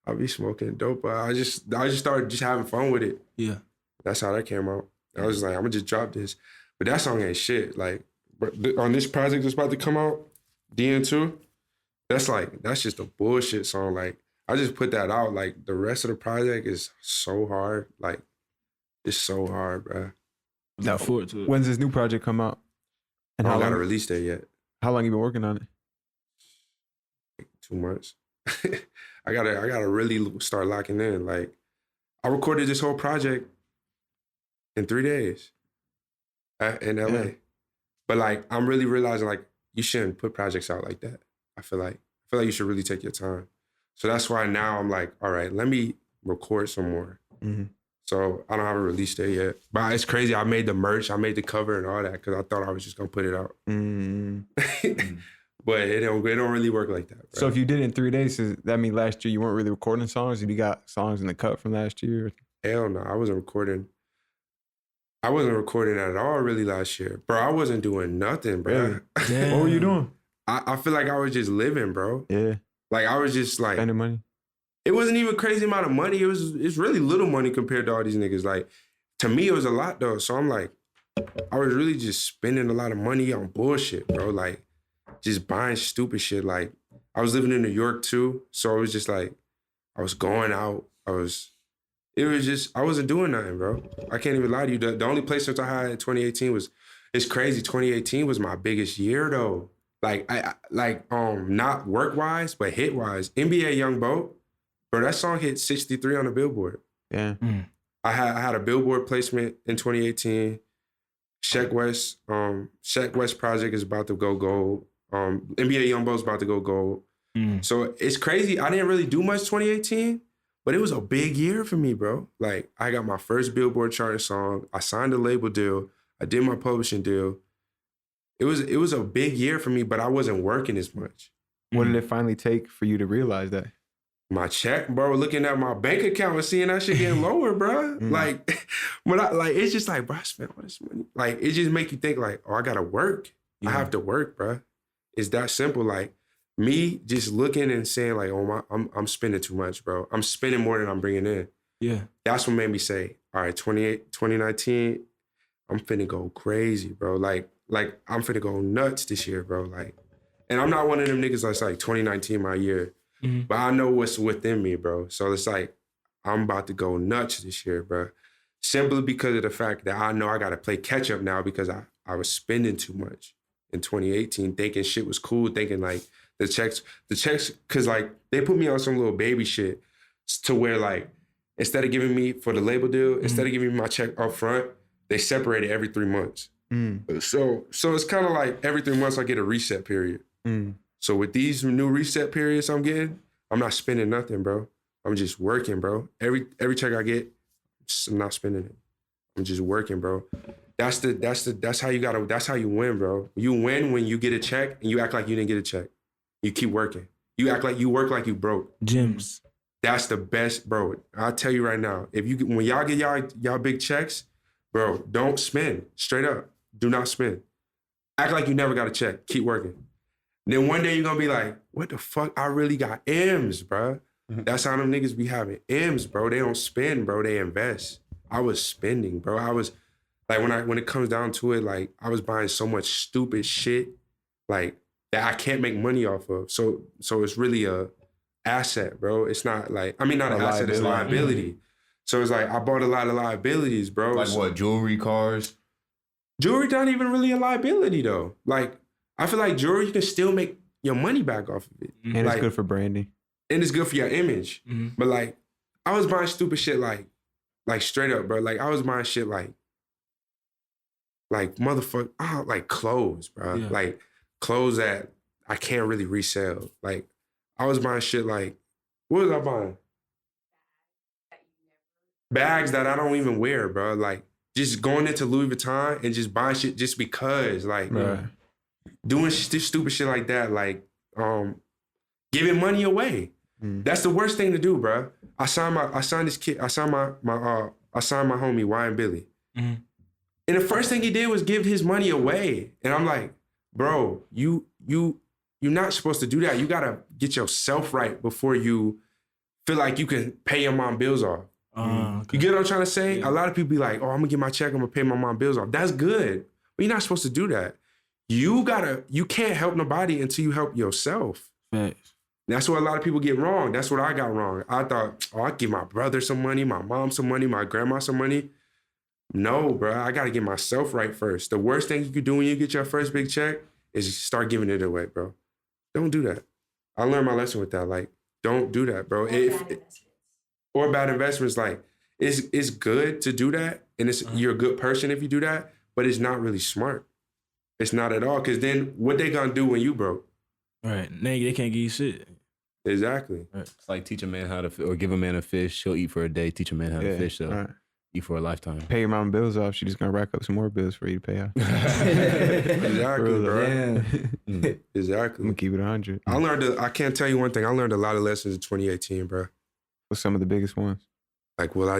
I'll be smoking dope. But I just started just having fun with it. Yeah. That's how that came out. I was like, I'm gonna just drop this. But that song ain't shit. Like, on this project that's about to come out, DN2, that's just a bullshit song. Like, I just put that out. Like, the rest of the project is so hard. Like, it's so hard, bro. Look forward to it. When's this new project come out? And I how don't got a long? release date yet. How long you been working on it? Like 2 months. I gotta really start locking in. Like, I recorded this whole project in 3 days in LA. Yeah. But like, I'm really realizing like you shouldn't put projects out like that. I feel like you should really take your time. So that's why now I'm like, all right, let me record some more. Mm-hmm. So I don't have a release date yet. But it's crazy. I made the merch, I made the cover and all that because I thought I was just gonna put it out. Mm-hmm. But it don't really work like that, bro. So if you did it in 3 days, does that mean last year you weren't really recording songs? Did you got songs in the cut from last year? Hell no, I wasn't recording at all really last year. Bro, I wasn't doing nothing, bro. Really? What were you doing? I feel like I was just living, bro. Yeah. Like I was just like, Spending money? it wasn't even a crazy amount of money. It's really little money compared to all these niggas. Like, to me, it was a lot though. So I'm like, I was really just spending a lot of money on bullshit, bro. Like, just buying stupid shit. Like, I was living in New York too. So it was just like, I was going out. I wasn't doing nothing, bro. I can't even lie to you. The only placements I had in 2018 it's crazy. 2018 was my biggest year though. Like, not work-wise, but hit-wise. NBA Young Boat, bro, that song hit 63 on the Billboard. Yeah. I had a Billboard placement in 2018. Sheck West project is about to go gold. NBA Young Boat's about to go gold. So it's crazy. I didn't really do much 2018, but it was a big year for me, bro. Like, I got my first Billboard charting song. I signed a label deal. I did my publishing deal. It was a big year for me, but I wasn't working as much. What did it finally take for you to realize that? My check, bro, looking at my bank account and seeing that shit getting lower, bro. Like, when it's just like, bro, I spent all this money. Like, it just make you think like, oh, I gotta work. Yeah. I have to work, bro. It's that simple. Like, me just looking and saying like, oh, I'm spending too much, bro. I'm spending more than I'm bringing in. Yeah. That's what made me say, all right, 2019, I'm finna go crazy, bro. Like I'm finna go nuts this year, bro. Like, and I'm not one of them niggas that's like 2019 my year. Mm-hmm. But I know what's within me, bro. So it's like, I'm about to go nuts this year, bro. Simply because of the fact that I know I got to play catch up now because I was spending too much in 2018, thinking shit was cool, thinking like the checks, because like they put me on some little baby shit to where like, instead of giving me for the label deal, instead of giving me my check up front, they separate it every 3 months. So it's kind of like every 3 months I get a reset period. So with these new reset periods I'm getting, I'm not spending nothing, bro. I'm just working, bro. Every check I get, I'm not spending it. I'm just working, bro. That's how you win, bro. You win when you get a check and you act like you didn't get a check. You keep working. You act like you work like you broke. Gems. That's the best, bro. I'll tell you right now. When y'all get y'all big checks, bro, don't spend. Straight up. Do not spend. Act like you never got a check. Keep working. Then one day you're gonna be like, what the fuck? I really got M's, bro. That's how them niggas be having M's, bro. They don't spend, bro. They invest. I was spending, bro. I was like, when it comes down to it, like I was buying so much stupid shit, like that I can't make money off of. So it's really a asset, bro. It's not like, I mean, not an asset, it's liability. So it's like I bought a lot of liabilities, bro. Like what, jewelry, cars? Jewelry not even really a liability though. Like, I feel like jewelry, you can still make your money back off of it. And like, it's good for branding. And it's good for your image. But like, I was buying stupid shit like straight up, bro. Like I was buying shit like like motherfucker, like clothes, bro. Yeah. Like clothes that I can't really resell. Like I was buying shit like, what was I buying? Bags that I don't even wear, bro. Like just going into Louis Vuitton and just buying shit just because, like doing stupid shit like that, like giving money away. That's the worst thing to do, bro. I signed my homie Wyan Billy. And the first thing he did was give his money away. And I'm like, bro, you're not supposed to do that. You gotta get yourself right before you feel like you can pay your mom bills off. Okay. You get what I'm trying to say? Yeah. A lot of people be like, oh, I'm gonna get my check, I'm gonna pay my mom bills off. That's good. But you're not supposed to do that. You can't help nobody until you help yourself. Right. That's what a lot of people get wrong. That's what I got wrong. I thought, I give my brother some money, my mom some money, my grandma some money. No, bro, I gotta get myself right first. The worst thing you could do when you get your first big check is start giving it away, bro. Don't do that. I learned my lesson with that. Like, don't do that, bro. Or bad investments. Like, it's good to do that, and you're a good person if you do that, but it's not really smart. It's not at all, because then what they gonna do when you broke? Right. They can't give you shit. Exactly. Right. It's like teach a man how to, or give a man a fish, he'll eat for a day. Teach a man how to fish, though. Right. Eat for a lifetime. Pay your mom bills off. She's just gonna rack up some more bills for you to pay off. Exactly, bro. Exactly. I'm gonna keep it 100. I can't tell you one thing. I learned a lot of lessons in 2018, bro. What's some of the biggest ones? Like what I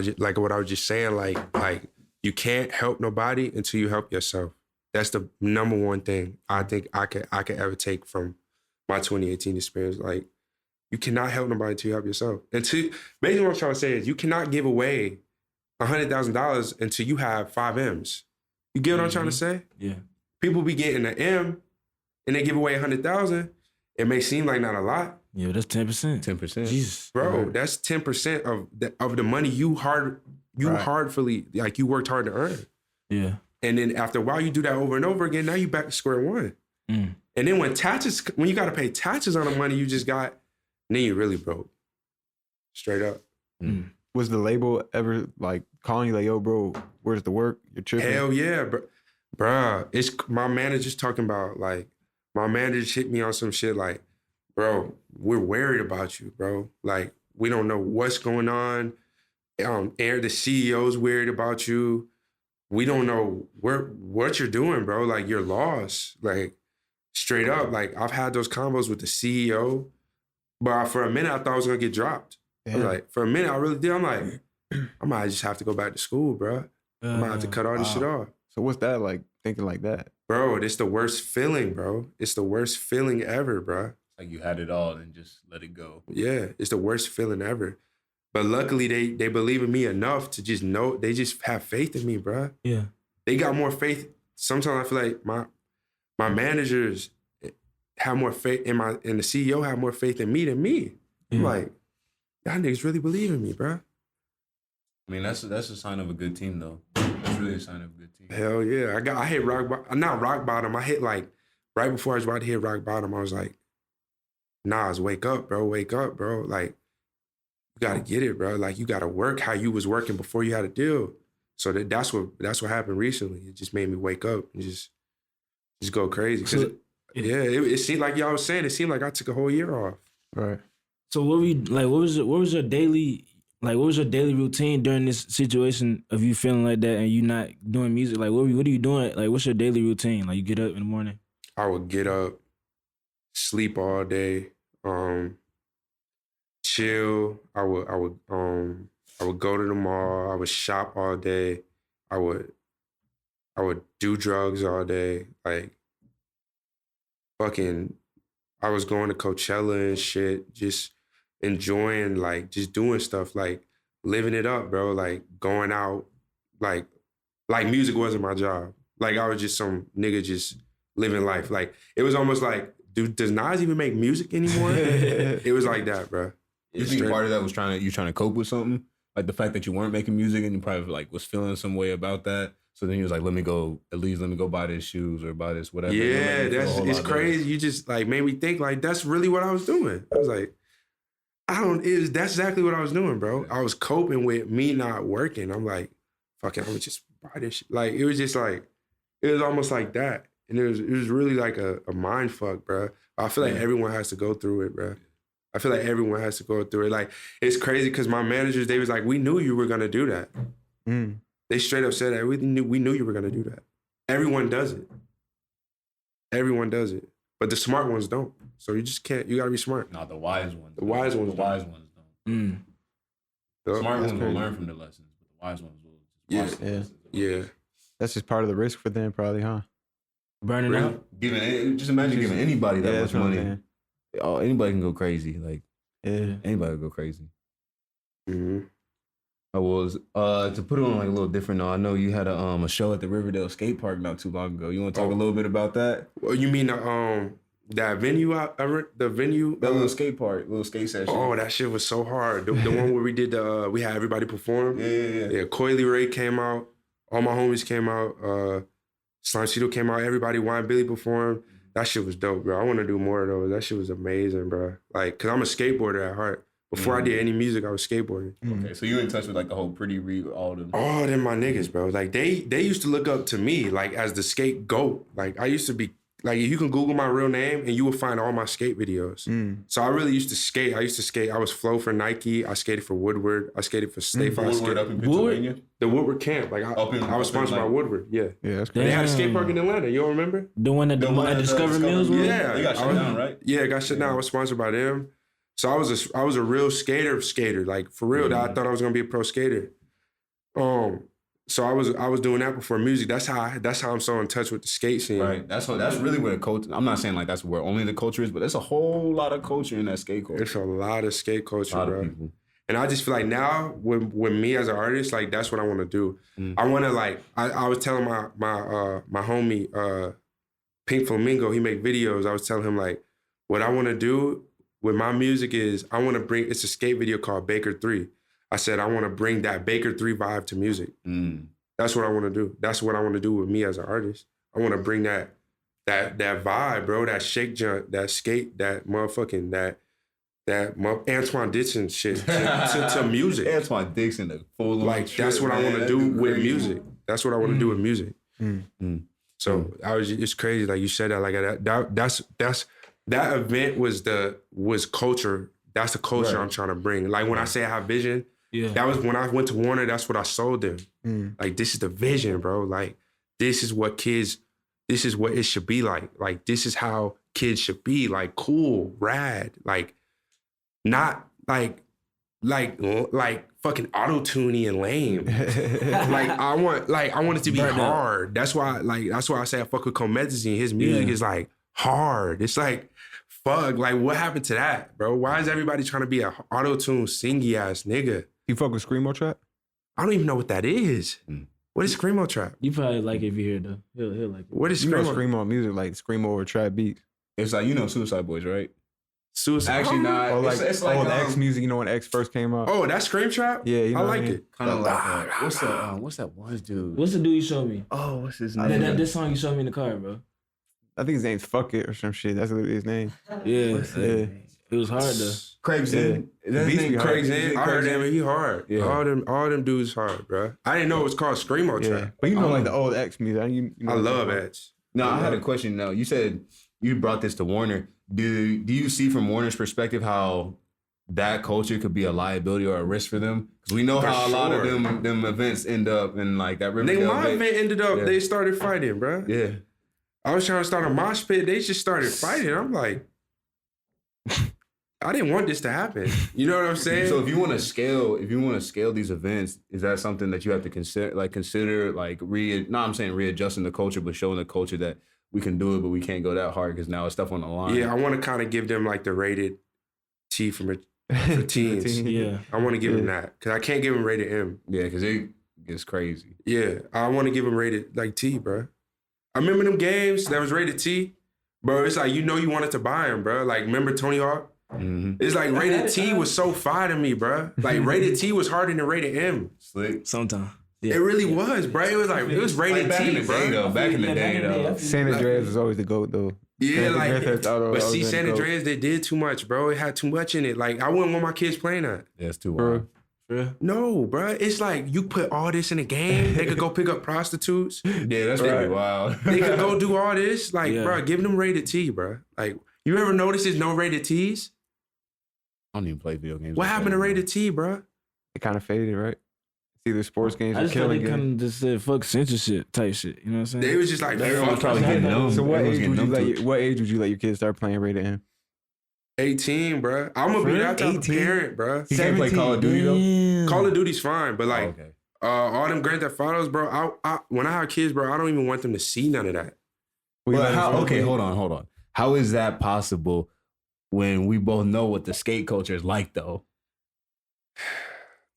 was just saying. Like you can't help nobody until you help yourself. That's the number one thing I think I could ever take from my 2018 experience. Like, you cannot help nobody until you help yourself. Basically what I'm trying to say is you cannot give away $100,000 until you have 5 M's. You get what I'm trying to say? Yeah. People be getting an M and they give away 100,000. It may seem like not a lot. Yeah, that's 10%. 10%. Jesus. Bro, that's 10% of the money you worked hard to earn. Yeah. And then after a while, you do that over and over again. Now you back to square one. And then when you got to pay taxes on the money you just got, then you really broke. Straight up. Was the label ever like calling you like, yo, bro, where's the work? You're tripping? Hell yeah, bro. Bruh, it's my manager's talking about, like, my manager hit me on some shit like, bro, we're worried about you, bro. Like, we don't know what's going on. The CEO's worried about you. We don't know what you're doing, bro. Like, you're lost. Like, straight up. Like, I've had those combos with the CEO, but for a minute, I thought I was going to get dropped. I was like, for a minute, I really did. I'm like, I might just have to go back to school, bro. I might have to cut all this shit off. So what's that like, thinking like that? Bro, it's the worst feeling, bro. It's the worst feeling ever, bro. Like you had it all and just let it go. Yeah, it's the worst feeling ever. But luckily, they believe in me enough to just know, they just have faith in me, bro. Yeah. They got more faith. Sometimes I feel like my managers have more faith and the CEO have more faith in me than me. Yeah. I'm like, y'all niggas really believe in me, bro. I mean, that's a sign of a good team, though. That's really a sign of a good team. Hell yeah. I hit not rock bottom. I hit like, right before I was about to hit rock bottom, I was like, Nas, wake up, bro. Wake up, bro. Like, you gotta get it, bro. Like, you gotta work how you was working before you had a deal. So that's what happened recently. It just made me wake up and just go crazy. So, it seemed like y'all was saying, it seemed like I took a whole year off. Right. So what was your daily routine during this situation of you feeling like that and you not doing music? Like, what are you doing? Like, what's your daily routine? Like, you get up in the morning? I would get up, sleep all day, chill. I would go to the mall. I would shop all day. I would do drugs all day. Like, fucking, I was going to Coachella and shit, just enjoying, like, just doing stuff, like, living it up, bro. Like, going out, like music wasn't my job. Like, I was just some nigga just living life. Like, it was almost like, dude, does Nas even make music anymore? It was like that, bro. You think part of that was trying to cope with something? Like the fact that you weren't making music and you probably like was feeling some way about that. So then he was like, let me go buy this shoes or buy this whatever. Yeah, it's crazy. You just like made me think like that's really what I was doing. I was like, that's exactly what I was doing, bro. I was coping with me not working. I'm like, fuck it, I'm gonna just buy this shit. Like, it was just like, It was almost like that. And it was really like a mind fuck, bro. I feel like everyone has to go through it, bro. I feel like everyone has to go through it. Like, it's crazy because my managers, they was like, we knew you were gonna do that. They straight up said that. We knew you were gonna do that. Everyone does it. Everyone does it. But the smart ones don't. So you just can't, you gotta be smart. No, the wise ones. The wise ones don't. The smart ones will learn from the lessons, but the wise ones will just watch the lessons. Yeah. That's just part of the risk for them, probably, huh? Burning out. Just imagine giving anybody that much money. saying. Oh, anybody can go crazy. Like, Yeah. anybody can go crazy. Mm-hmm. I was to put it on like a little different note. I know you had a show at the Riverdale skate park not too long ago. You want to talk a little bit about that? Well, you mean that venue the venue? That little skate park, little skate session. Oh, that shit was so hard. The one where we did we had everybody perform. Yeah. Coily Ray came out. All my homies came out. Slimecito came out. Everybody, Wine Billy performed. That shit was dope, bro. I want to do more of those. That shit was amazing, bro. Like, cause I'm a skateboarder at heart. Before I did any music, I was skateboarding. Okay, so you in touch with like the whole Pretty Reed, all them. All them my niggas, bro. Like they used to look up to me like as the skate GOAT. Like I used to be like, you can Google my real name and you will find all my skate videos. So I really used to skate. I used to skate. I was Flow for Nike. I skated for Woodward. I skated for Stay Fly. Woodward up in Pennsylvania? The Woodward camp. Like I was sponsored by Woodward. Yeah. Yeah, that's They crazy. had a skate park in Atlanta. You don't remember? The one at Discover Mills was? Yeah. They got shut down, right? Yeah, it got shut down. I was sponsored by them. So I was a real skater. Like for real, I thought I was gonna be a pro skater. So I was doing that before music. That's how I'm so in touch with the skate scene. Right. That's really where the culture. I'm not saying like that's where only the culture is, but there's a whole lot of culture in that skate culture. There's a lot of skate culture, A lot bro. of people. And I just feel like now, with me as an artist, like that's what I want to do. I want to like. I was telling my homie Pink Flamingo, he make videos. I was telling him like, what I want to do with my music is I want to bring. It's a skate video called Baker 3. I said I want to bring that Baker 3 vibe to music. That's what I want to do. That's what I want to do with me as an artist. I want to bring that vibe, bro. That shake jump, that skate, that motherfucking that Antoine Dixon shit to music. Antoine Dixon, the full like that's what I want to do with music. That's what I want to do with music. So it's crazy. Like you said that. Like that's that event was culture. That's the culture I'm trying to bring. Like when I say I have vision. Yeah. That was when I went to Warner, that's what I sold them. Like, this is the vision, bro. Like, this is what it should be like. Like, this is how kids should be. Like, cool, rad. Like, not like fucking auto-tuney and lame. I want it to be hard. That's why I say I fuck with Comethazine. His music is like hard. It's like, fuck, like what happened to that, bro? Why is everybody trying to be a auto-tune singy ass nigga? You fuck with Screamo Trap? I don't even know what that is. What is Screamo Trap? You probably like it if you hear it though. He'll like it. What is You know Screamo? Screamo music, like Screamo or trap beats. It's like, Suicide Boys, right? Suicide. Actually, not. Or like, it's like the X music, you know when X first came out? Oh, that's Scream Trap? Yeah, you know I what like I mean? it. Kind of like what's that one dude? What's the dude you showed me? Oh, what's his name? This song you showed me in the car, bro. I think his name's Fuck It or some shit. That's literally his name. Yeah. It was hard though. Craig Zinn. The beats be hard. Craig Zinn. I heard him and he hard. Yeah. All them dudes hard, bro. I didn't know it was called Screamo Trap. Yeah. But you know like the old X music. You know I love X. No, I had a question now. You said you brought this to Warner. Do you see from Warner's perspective how that culture could be a liability or a risk for them? Because we know how a lot of them events end up in like that Riverdale. My event ended up, they started fighting, bro. Yeah. I was trying to start a mosh pit. They just started fighting. I'm like, I didn't want this to happen. You know what I'm saying? So if you want to scale these events, is that something that you have to consider readjusting the culture, but showing the culture that we can do it, but we can't go that hard because now it's stuff on the line. Yeah, I want to kind of give them like the rated T for teens. Yeah. I want to give them that because I can't give them rated M. Yeah, because it gets crazy. Yeah, I want to give them rated like T, bro. I remember them games that was rated T, bro. It's like, you wanted to buy them, bro. Like, remember Tony Hawk? It's like rated T was so fire to me, bro. Like rated T was harder than rated M. Slick. Sometimes. Yeah. It really was, bro. It was rated back T, in the bro. day, though. Back in the day, though. San Andreas was always the GOAT, though. Yeah, like, but see, San Andreas, Andreas, they did too much, bro. It had too much in it. Like, I wouldn't want my kids playing that. Yeah, it's too wild. Real? No, bro. It's like you put all this in a game. They could go pick up prostitutes. Yeah, that's really wild. They could go do all this. Like, Yeah. bro, give them rated T, bro. Like, you ever notice there's no rated T's? I don't even play video games. What like happened that to anymore. rated T, bro? It kind of faded, right? It's either sports games I or just thought killing they games. kind of just said fuck censorship type shit. You know what I'm saying? They was just like, Everyone's fuck probably it. getting numb. So what Everyone's age getting would you numb to let what age would you let your kids start playing rated M? 18, bro. I'm gonna be that type of 18? parent, bro. You can't play Call of Duty though? Damn. Call of Duty's fine, but like, okay. all them Grand Theft Autos, bro. When I have kids, bro, I don't even want them to see none of that. But how, okay, hold on. How is that possible when we both know what the skate culture is like though?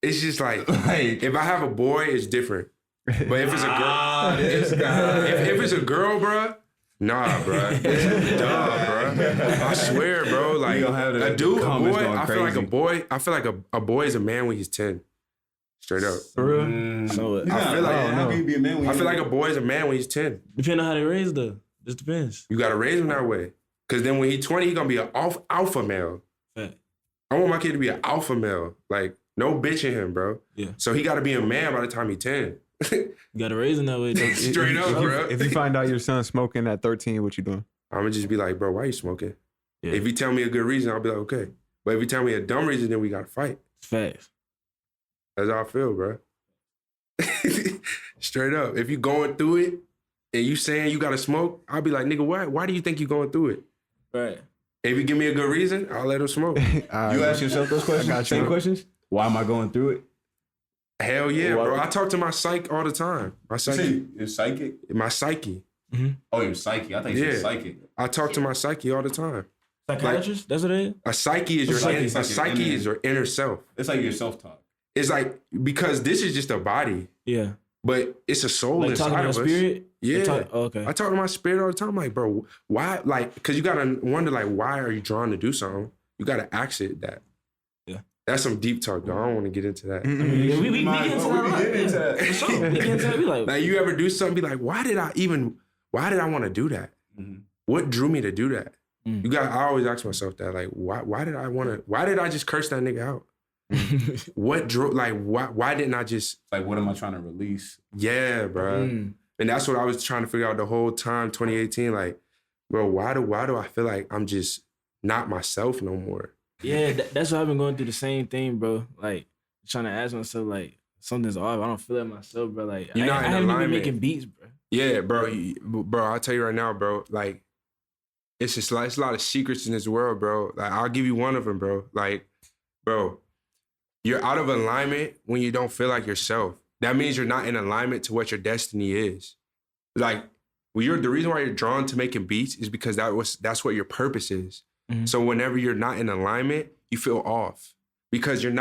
It's just like, Like, if I have a boy, it's different. But if it's a girl, if it's a girl, bro, nah, bro. It's dumb, bro. I swear, bro. Like, You gonna have the a dude, a comments boy, going I feel like a crazy. boy, I feel like a boy is a man when he's 10. Straight up. For real? So I feel like, how can you be a man when I you- feel like a boy is a man when he's 10. Depending on how they raised though. Just depends. You gotta raise him that way. Cause then when he's 20, he's gonna be an alpha male. Fact. I want my kid to be an alpha male. Like, no bitch in him, bro. Yeah. So he gotta be a man by the time he's 10. You gotta raise them that way. though. Straight up, bro. If you find out your son smoking at 13, what you doing? I'm gonna just be like, bro, why you smoking? Yeah. If you tell me a good reason, I'll be like, okay. But if you tell me a dumb reason, then we gotta fight. Facts. That's how I feel, bro. Straight up. If you going through it and you saying you gotta smoke, I'll be like, nigga, why do you think you going through it? Right. If you give me a good reason, I'll let him smoke. You ask yourself those questions? got you. Same questions? Why am I going through it? Hell yeah, Why- bro. I talk to my psych all the time. My psyche. You're psychic? My psyche. Oh, you're psychic. I think you're Yeah. psychic. I talk to my psyche all the time. Psychiatrist? That's what it is? A psyche is your Psyche. a psyche is your inner self. It's like your self-talk. It's like, because this is just a body, Yeah. but it's a soul Like inside talking of to us. a spirit? Yeah. Okay. I talk to my spirit all the time. Like, bro, why? Like, because you gotta wonder, like, why are you drawn to do something? You gotta ask it that. Yeah. That's some deep talk, though. I don't want to get into that. Yeah, we get into that a lot. get into Yeah. that. For sure. We get into that. We like, Like, you ever do something, be like, why did I want to do that? Mhm. What drew me to do that? Mm. I always ask myself that, like, why did I just curse that nigga out? What drew, like, why didn't I just, Like, what am I trying to release? yeah, bro. Mm. And that's what I was trying to figure out the whole time, 2018. Like, bro, why do I feel like I'm just not myself no more? Yeah, that's why I've been going through the same thing, bro. Like, trying to ask myself, like, something's off. I don't feel like myself, bro. Like, You're not I in haven't even alignment. making beats, bro. Yeah, bro. Bro, I'll tell you right now, bro. Like, it's just like, it's a lot of secrets in this world, bro. Like, I'll give you one of them, bro. Like, bro, you're out of alignment when you don't feel like yourself. That means you're not in alignment to what your destiny is. Like, the reason why you're drawn to making beats is because that's what your purpose is. Mhm. So whenever you're not in alignment, you feel off. Because it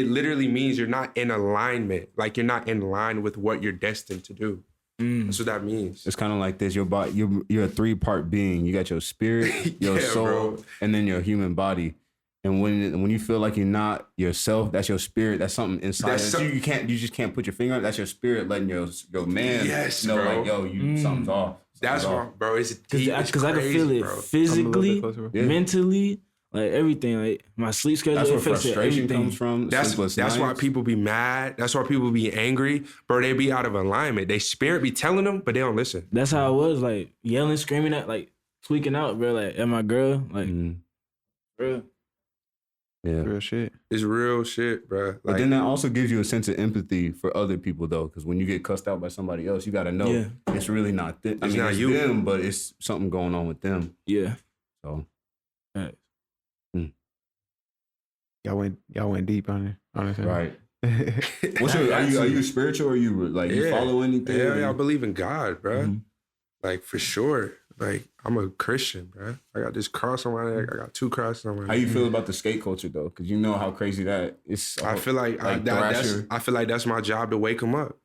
literally means you're not in alignment. Like, you're not in line with what you're destined to do. Mm. That's what that means. It's kind of like this. Your body, you're a 3-part being. You got your spirit, your Yeah, soul, bro. and then your human body. And when you feel like you're not yourself, that's your spirit. That's something inside. That's you just can't put your finger on it. That's your spirit letting your man Yes, know, bro. like, yo, something's off. That's Something's why, bro. It's deep. It's Because I can crazy, feel it bro. physically, closer, bro. Yeah. mentally, like everything. Like, my sleep schedule That's where affects it, frustration everything. comes from. That's sleepless why nights. people be mad. That's why people be angry, bro. They be out of alignment. They spirit be telling them, but they don't listen. That's how I was, like, yelling, screaming at, like, tweaking out, bro, like, at my girl. Like, Mhm. bro. Yeah. Real shit. It's real shit, bro. But Like, then that also gives you a sense of empathy for other people, though, because when you get cussed out by somebody else, you got to know Yeah. it's really not them. It's not it's you. them, but it's something going on with them. Yeah. So Right. Y'all went deep on it. Honestly. right. it. What's your? Are you spiritual? Or you like you Yeah. follow anything? yeah, I believe in God, bro. Mhm. Like, for sure. Like, I'm a Christian, bro. I got this cross on my neck. I got 2 crosses on my neck. How you feel about the skate culture though? Because you know how crazy that is. I feel like, Thrasher. I feel like that's my job to wake them up.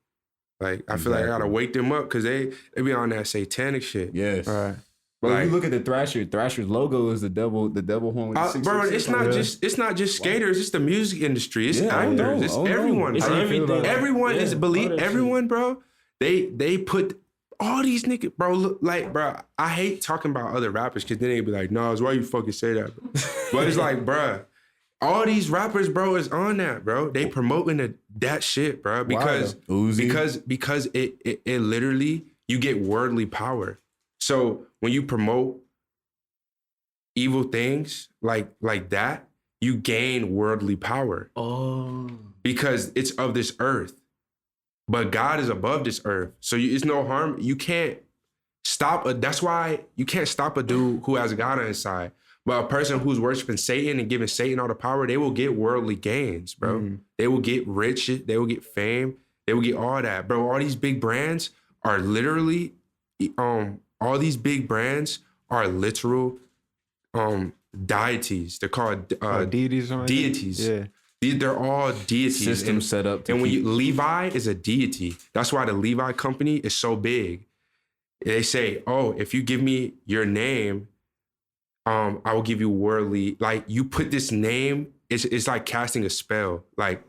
Like, I feel like I gotta Exactly. wake them up because they be on that satanic shit. Yes. All right. But if Like- you look at the Thrasher's logo is the devil horn with the 666 Bro, on it. it's not just skaters. It's the music industry. It's Yeah, I actors. know, It's I know. everyone. It's bro. How you feel about everything. that? Everyone Yeah, is all believe. that shit. Everyone, bro. They put all these niggas, bro. Look, like, bro. I hate talking about other rappers because then they be like, "No, why you fucking say that?" Bro? But it's like, bro. All these rappers, bro, is on that, bro. They promoting that shit, bro. Because it literally, you get worldly power. So when you promote evil things like that, you gain worldly power. Oh. Because it's of this earth. But God is above this earth. So it's no harm. You can't stop that's why you can't stop a dude who has God on his side. But a person who's worshiping Satan and giving Satan all the power, they will get worldly gains, bro. Mm-hmm. They will get rich, they will get fame, they will get all that, bro. All these big brands are literally, all these big brands are literal deities. They're called deities. Deities. Yeah. They're all deities. Systems set up. And Levi is a deity. That's why the Levi company is so big. They say, oh, if you give me your name, I will give you worldly, like you put this name, it's like casting a spell. Like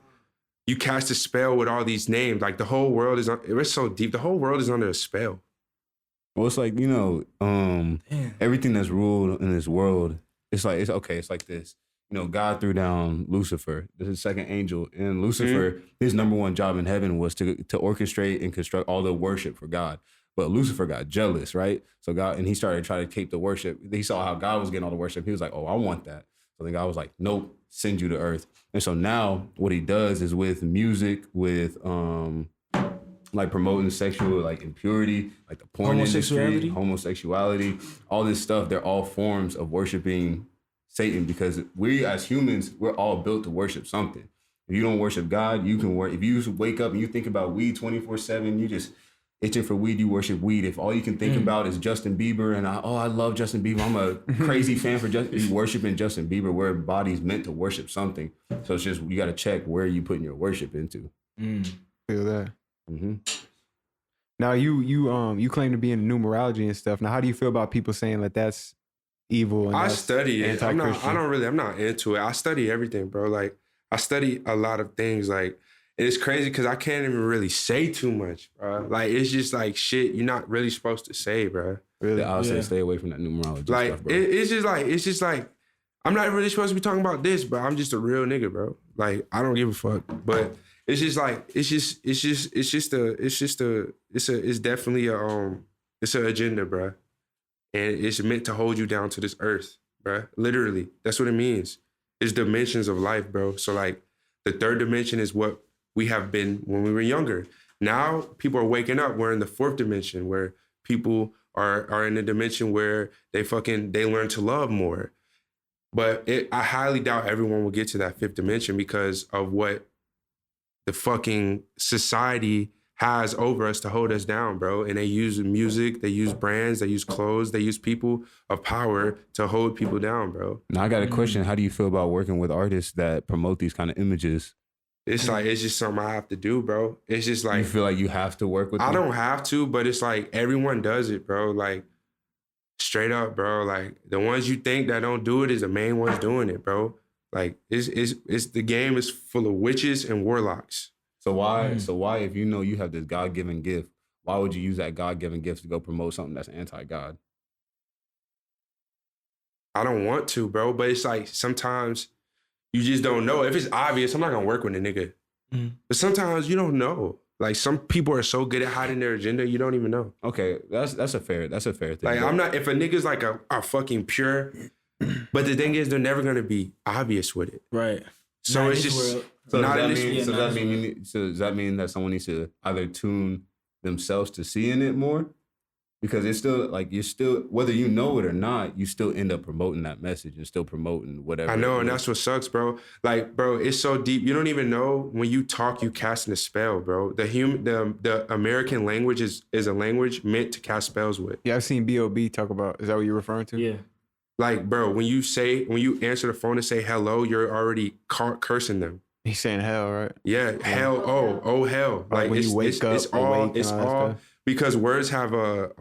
you cast a spell with all these names. Like the whole world it's so deep. The whole world is under a spell. Well, it's like, everything that's ruled in this world, it's like this. God threw down Lucifer, the second angel, and Lucifer, his number one job in heaven was to orchestrate and construct all the worship for God. But Lucifer got jealous, right? So God, and he started trying to take the worship. He saw how God was getting all the worship. He was like, oh, I want that. So then God was like, nope, send you to earth. And so now what he does is with music, with like promoting sexual like impurity, like the porn industry, homosexuality, all this stuff, they're all forms of worshiping Satan, because we as humans, we're all built to worship something. If you don't worship God, you can work. If you wake up and you think about weed 24/7, you just itching for weed, you worship weed. If all you can think about is Justin Bieber and I love Justin Bieber, I'm a crazy fan for Justin, you worshiping Justin Bieber, where body's meant to worship something. So it's just, you got to check where you putting your worship into. Feel that. Mm-hmm. Now you claim to be in numerology and stuff. Now, how do you feel about people saying that that's evil? And I study it. I'm not into it. I study everything, bro. Like I study a lot of things. Like, it's crazy because I can't even really say too much, bro. Like, it's just like shit you're not really supposed to say, bro. Really? I'll say stay away from that numerology like, stuff, bro. It's just like, I'm not really supposed to be talking about this, but I'm just a real nigga, bro. Like, I don't give a fuck. But it's just like, it's definitely it's an agenda, bro. And it's meant to hold you down to this earth, bro. Literally, that's what it means. It's dimensions of life, bro. So like, the third dimension is what we have been when we were younger. Now people are waking up. We're in the fourth dimension where people are in a dimension where they learn to love more. But I highly doubt everyone will get to that fifth dimension because of what the fucking society has over us to hold us down, bro. And they use music, they use brands, they use clothes, they use people of power to hold people down, bro. Now I got a question. How do you feel about working with artists that promote these kind of images? It's like, it's just something I have to do, bro. It's just like... You feel like you have to work with them? I don't have to, but it's like everyone does it, bro. Like, straight up, bro. Like, the ones you think that don't do it is the main ones doing it, bro. Like, it's the game is full of witches and warlocks. So why, if you know you have this God-given gift, why would you use that God-given gift to go promote something that's anti-God? I don't want to, bro, but it's like sometimes... You just don't know. If it's obvious, I'm not gonna work with a nigga. But sometimes you don't know. Like, some people are so good at hiding their agenda, you don't even know. Okay, that's a fair thing. Like, I'm not, if a nigga's like a fucking pure, but the thing is, they're never gonna be obvious with it. Right. So not it's just so does that mean that someone needs to either tune themselves to seeing it more? Because it's still like, you're still, whether you know it or not, you still end up promoting that message and still promoting whatever. I know, and that's what sucks, bro. Like, bro, it's so deep. You don't even know when you talk, you casting a spell, bro. The American language is a language meant to cast spells with. Yeah, I've seen B.O.B. talk about. Is that what you're referring to? Yeah. Like, bro, when you answer the phone and say hello, you're already cursing them. He's saying hell, right? Yeah, hell. Oh, hell. Like, when you wake up, it's all. Because words have a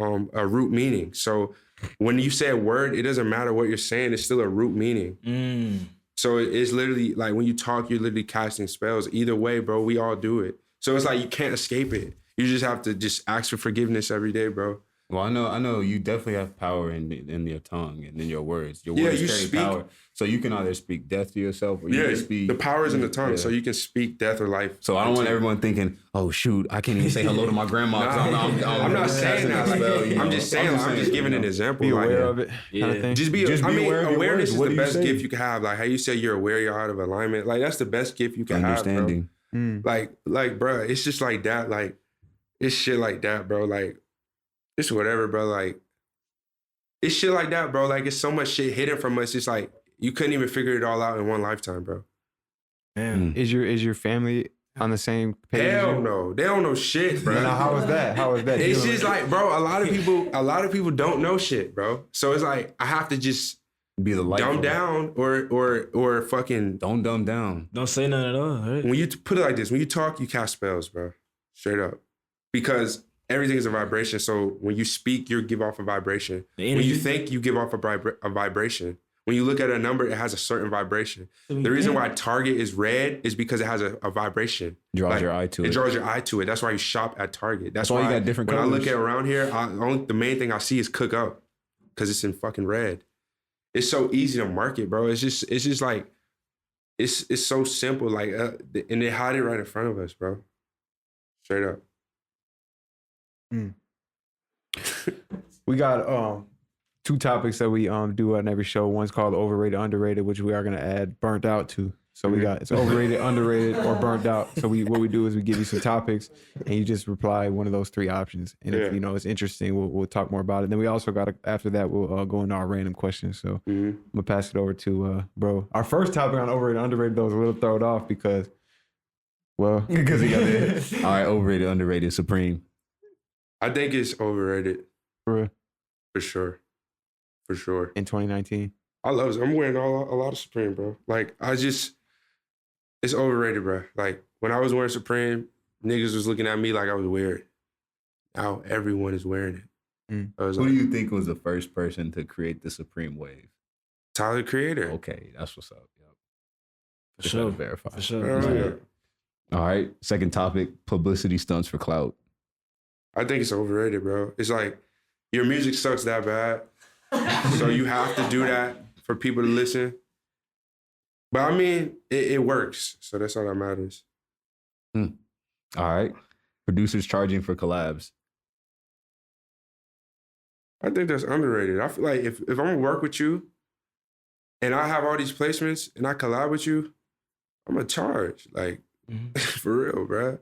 root meaning. So when you say a word, it doesn't matter what you're saying. It's still a root meaning. So it's literally like, when you talk, you're literally casting spells. Either way, bro, we all do it. So it's like, you can't escape it. You just have to just ask for forgiveness every day, bro. Well, I know you definitely have power in your tongue and in your words. Your words you carry speak. power. So you can either speak death to yourself or you can speak. The power is in the tongue, Yeah. so you can speak death or life. So I don't want everyone thinking, oh shoot, I can't even say hello to my grandma. I'm not saying that. Like, I'm just saying. I'm just giving an example. Be aware like, of it. Kind of thing. Just be aware of your awareness words. is What the do you best say? gift you can have. Like how you say you're aware you're out of alignment. Like that's the best gift you can Understanding. have, bro. Like, bro, it's just like that. Like, it's shit like that, bro. Like, it's whatever, bro. Like, it's shit like that, bro. Like, it's so much shit hidden from us. It's like you couldn't even figure it all out in one lifetime, bro. Man, is your family on the same page? Hell no, they don't know shit, bro. Now, how was that? How was that? It's just like, bro, a lot of people don't know shit, bro. So it's like I have to just Be the light. dumb down or fucking. Don't dumb down. Don't say nothing at all, right? When you put it like this, when you talk, you cast spells, bro. Straight up, because everything is a vibration. So when you speak, you give off a vibration. When you think, you give off a vibration. When you look at a number, it has a certain vibration. The reason why Target is red is because it has a vibration. Draws your eye to it. It draws your eye to it. That's why you shop at Target. That's why why you got different when colors. I look at around here, the main thing I see is Cook Up because it's in fucking red. It's so easy to market, bro. It's just like it's so simple, like and they hide it right in front of us, bro. Straight up. We got two topics that we do on every show. One's called Overrated, Underrated, which we are gonna add Burnt Out to. So we got it's overrated, underrated, or burnt out. So what we do is we give you some topics and you just reply one of those three options. And if you know it's interesting, we'll talk more about it. Then we also got after that we'll go into our random questions. So I'm gonna pass it over to bro. Our first topic on overrated, underrated though was a little thrown off because because he got it. All right, overrated, underrated, Supreme. I think it's overrated For sure. For sure. in 2019. I love it. I'm wearing a lot of Supreme, bro. Like it's overrated, bro. Like when I was wearing Supreme, niggas was looking at me like I was weird. Now everyone is wearing it. I was Who like, do you think was the first person to create the Supreme wave? Tyler, the Creator. Okay, that's what's up. Yep. For Just sure. gotta verify. For sure. Yeah. All right, second topic: publicity stunts for clout. I think it's overrated, bro. It's like your music sucks that bad, so you have to do that for people to listen. But I mean, it works, so that's all that matters. All right, producers charging for collabs. I think that's underrated. I feel like if I'm gonna work with you and I have all these placements and I collab with you, I'm gonna charge. Like, for real, bro.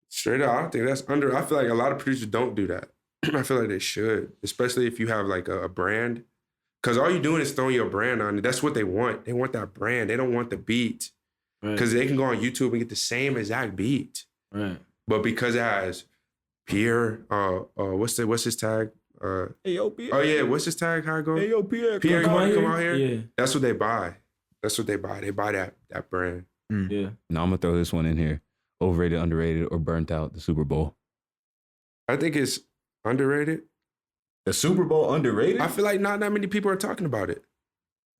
Straight up, I don't think that's I feel like a lot of producers don't do that. I feel like they should, especially if you have like a brand. Because all you're doing is throwing your brand on it. That's what they want. They want that brand. They don't want the beat. Because they can go on YouTube and get the same exact beat. Right. But because it has Pierre, what's his tag? Hey, yo, Pierre. Oh yeah, what's his tag? How it go? Hey, yo, Pierre. Pierre, come out here. Yeah. That's what they buy. That's what they buy. They buy that brand. Yeah. Now I'm gonna throw this one in here: overrated, underrated, or burnt out. The Super Bowl. I think it's underrated. The Super Bowl underrated? I feel like not that many people are talking about it.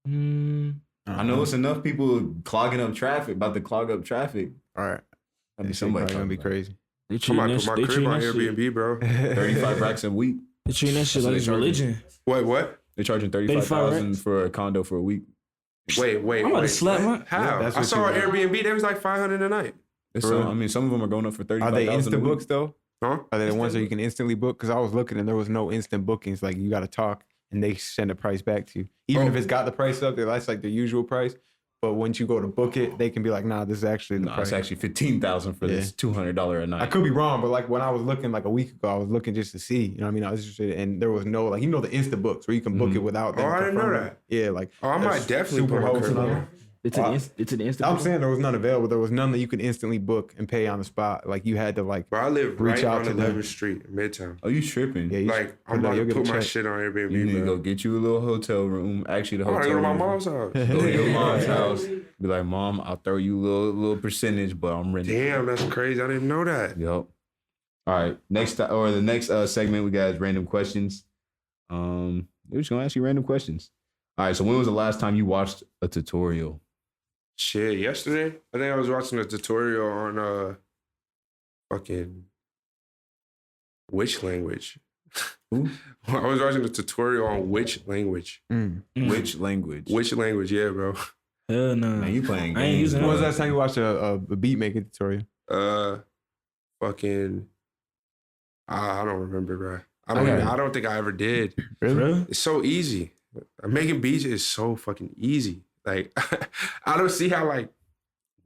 I know it's enough people clogging up traffic, about to clog up traffic. All right. I mean, Somebody somebody gonna be talking about crazy. They I treating might that put my they crib treating on that shit- Airbnb, bro. 35 racks a week. They treating that shit That's like what it's they charge religion. What? They're charging 35 $35,000 racks? for a condo for a week. Wait. I'm about to slap my. How? Yeah, that's I what saw you an want. Airbnb. They was like $500 a night. It's For real? I mean, some of them are going up for Are $35,000 they a instant week. books though? Huh? Are they the ones that you can instantly book? Because I was looking and there was no instant bookings. Like you got to talk and they send a price back to you. Even if it's got the price up there, that's like the usual price. But once you go to book it, they can be like, nah, this is actually the No, price. it's actually $15,000 for this $200 a night. I could be wrong, but like when I was looking like a week ago, I was looking just to see. You know what I mean? I was interested and there was no, like, the instant books where you can book it without them Oh, I didn't know confirming. that. Yeah, like. Oh, I might definitely put my Superbowl crib on tonight. there. It's an instant. I'm saying there was none available. There was none that you could instantly book and pay on the spot. Like you had to like. Bro, I live Reach right out on to them. 11th Street, in Midtown. Oh, you tripping? Yeah, You you Like, I'm no, about you'll to get a put my check. shit on Airbnb, need to bro. go get you a little hotel room. Actually, the I'm hotel gonna go to my room. mom's house. Go to your mom's house. Be like, Mom, I'll throw you a little percentage, but I'm renting. Damn, that's crazy. I didn't know that. Yep. All right. The next segment we got is random questions. We're just gonna ask you random questions. All right. So when was the last time you watched a tutorial? Shit, yesterday, I think I was watching a tutorial on fucking which language? I was watching a tutorial on which language. Which language? Which language, yeah, bro. Hell no. Man, you playing I ain't games. using When was that. the last time you watched a beat making tutorial? Fucking, I don't remember, bro. Okay. I don't think I ever did. Really? It's so easy. Making beats is so fucking easy. Like, I don't see how, like,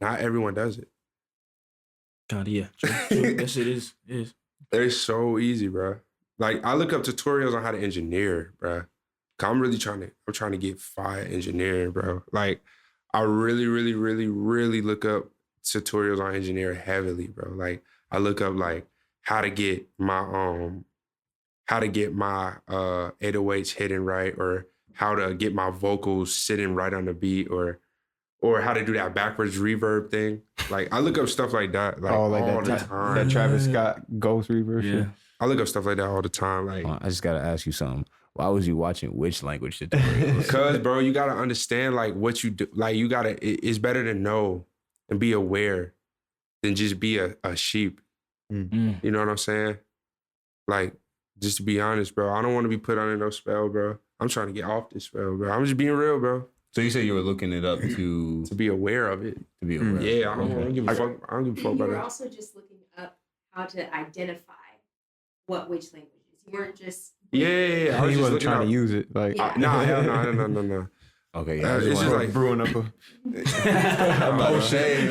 not everyone does it. God, yeah. True. That shit is. It's so easy, bro. Like, I look up tutorials on how to engineer, bro. I'm really trying to get fire engineering, bro. Like, I really, really, really, really look up tutorials on engineering heavily, bro. Like, I look up, like, how to get my 808s hitting right, or how to get my vocals sitting right on the beat, or how to do that backwards reverb thing. Like, I look up stuff like that, like, all the time. That Travis Scott Ghost reverb shit. Yeah. I look up stuff like that all the time. Like, I just gotta ask you something. Why was you watching which language tutorials? because, bro, you gotta understand, like, what you do. Like, you gotta. It's better to know and be aware than just be a sheep. Mm. You know what I'm saying? Like, just to be honest, bro, I don't want to be put under no spell, bro. I'm trying to get off this spell, bro. I'm just being real, bro. So you said you were looking it up to To be aware of it. be aware. Yeah, I don't give a fuck. I don't give a fuck You about were that. also just looking up how to identify which languages. You weren't just. Yeah. I He was just wasn't looking trying up. to use it. Like, Yeah. No. Okay, yeah. It's just like brewing up a. oh, shade.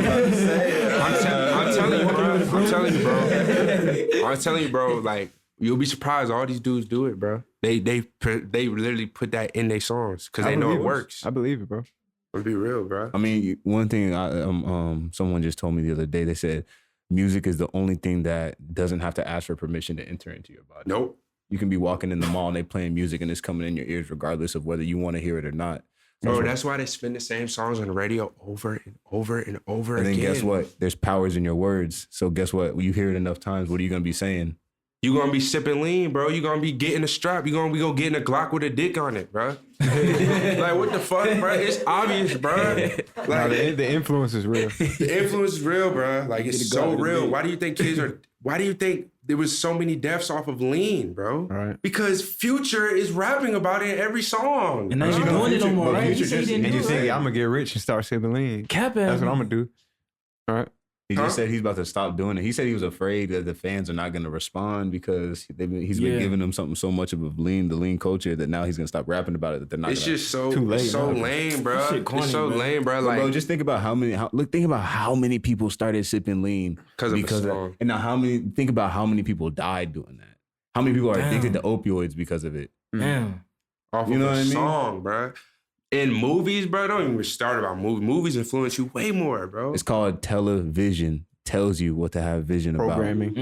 I'm telling you, bro. Like, you'll be surprised. All these dudes do it, bro. They literally put that in their songs because they know it works. I believe it, bro. Let's be real, bro. I mean, one thing someone just told me the other day, they said music is the only thing that doesn't have to ask for permission to enter into your body. Nope. You can be walking in the mall and they playing music and it's coming in your ears regardless of whether you want to hear it or not. Bro, that's why they spin the same songs on the radio over and over and over And then again. guess what? There's powers in your words. So guess what? When you hear it enough times, what are you going to be saying? You gonna be sipping lean, bro. You gonna be getting a strap. You gonna be getting a Glock with a dick on it, bro. Like, what the fuck, bro? It's obvious, bro. Nah, Like, the influence is real. the influence is real, bro. Like, it's Get a Glock so with a real. dick. Why do you think there was so many deaths off of lean, bro? Right. Because Future is rapping about it in every song. And now bro. you're doing it no more, but right? Future You said just- he didn't And do you it, think, right? I'm going to get rich and start sipping lean. Cap That's what I'm going to do. All right. He Huh? just said he's about to stop doing it. He said he was afraid that the fans are not going to respond because he's been Yeah. giving them something so much of the lean culture that now he's going to stop rapping about it, that they're not It's gonna, just so Too late, it's so bro. lame, bro. Shit corny, It's so bro. lame, bro. But Like, bro, just think about how many people started sipping lean because of a song. and now think about how many people died doing that. How many people are addicted to Damn. opioids because of it? Damn. Off You of know a what I mean? song, bro. In movies, bro, don't even start about movies. Movies influence you way more, bro. It's called television. Tells you what to have vision Programming.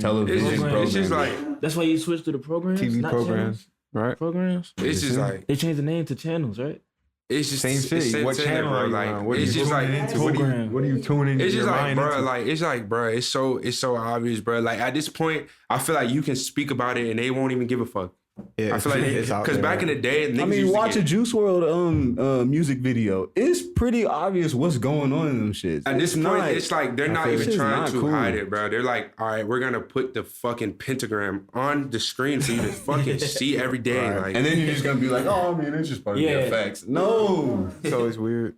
Television It's just programming. like, That's why you switched to the programs. TV not programs. Right. channels? Programs. it's just like, They changed the name to channels, right? it's just Same it's shit. same What thing, channel bro. are you Like, on? What are it's you just tuning like, into? What are you tuning it's your just like, mind bro, into? like, it's like, bro, it's so obvious, bro. Like, at this point, I feel like you can speak about it and they won't even give a fuck. Yeah, I feel like, it's out because there, back in right? the day, niggas I mean, used to watch a get, Juice WRLD music video. It's pretty obvious what's going on in them shits. at this It's point, not- it's like they're not feel even it's trying not to cool. hide it, bro. They're like, all right, we're gonna put the fucking pentagram on the screen for you to fucking see every day. Right. Like, and then you're just gonna be like, oh, I mean, it's just part of Yeah. the effects. No. So it's weird.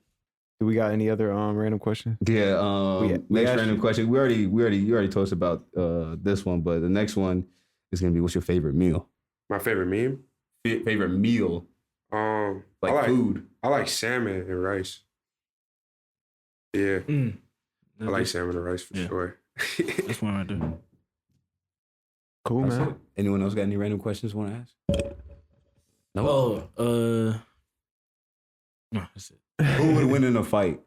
Do we got any other random questions? Yeah. We Next asked random you- question. You already told us about this one, but the next one is gonna be, what's your favorite meal? my favorite meme, Favorite meal, like food. I like salmon and rice. Yeah, Mm. I like salmon and rice for Yeah. sure. That's one right there. Cool, That's man. it. Anyone else got any random questions want to ask? No. Oh, no, that's it. Who would win in a fight?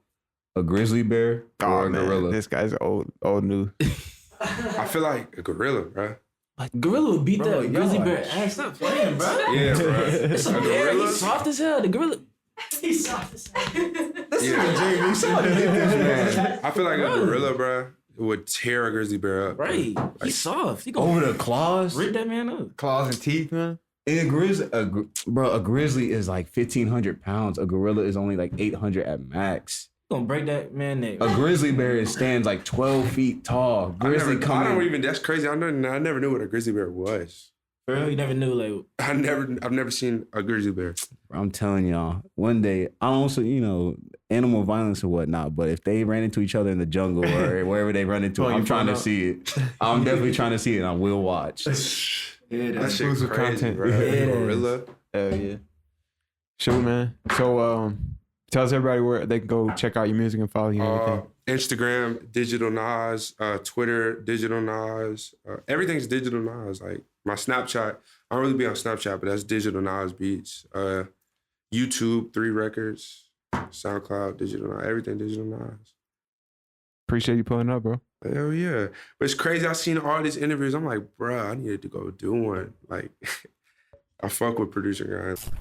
A grizzly bear or Oh, a man. gorilla? This guy's old news. I feel like a gorilla, bro. Gorilla would beat Bro, that grizzly y'all bear are- ass. Stop playing, bro. Yeah, bro. It's a A bear. gorilla? He's soft as hell. The gorilla. He's soft as hell. Yeah. I feel like a gorilla, bro, would tear a grizzly bear up. Right. He's soft. He gonna Over the claws? rip that man up. Claws and teeth, man. And a grizzly is like 1,500 pounds. A gorilla is only like 800 at max. He gonna break that man neck. A grizzly bear stands like 12 feet tall. Grizzly I don't coming. even. That's crazy. I never knew what a grizzly bear was. For real, you never knew. Like, I've never seen a grizzly bear. I'm telling y'all, one day, I don't also, animal violence or whatnot, but if they ran into each other in the jungle or wherever they run into, I'm trying to see it. I'm definitely trying to see it, and I will watch. Yeah, that's shit exclusive crazy, content. bro. Yeah. Gorilla. Hell yeah. Shoot, man. So, tell us everybody where they can go check out your music and follow you and everything. Instagram, Digital Nas. Twitter, Digital Nas. Everything's Digital Nas. Like my Snapchat, I don't really be on Snapchat, but that's Digital Nas Beats. YouTube, 3 records. SoundCloud, Digital Nas. Everything Digital Nas. Appreciate you pulling up, bro. Hell yeah. But it's crazy. I've seen all these interviews. I'm like, bruh, I needed to go do one. Like, I fuck with Producergrind.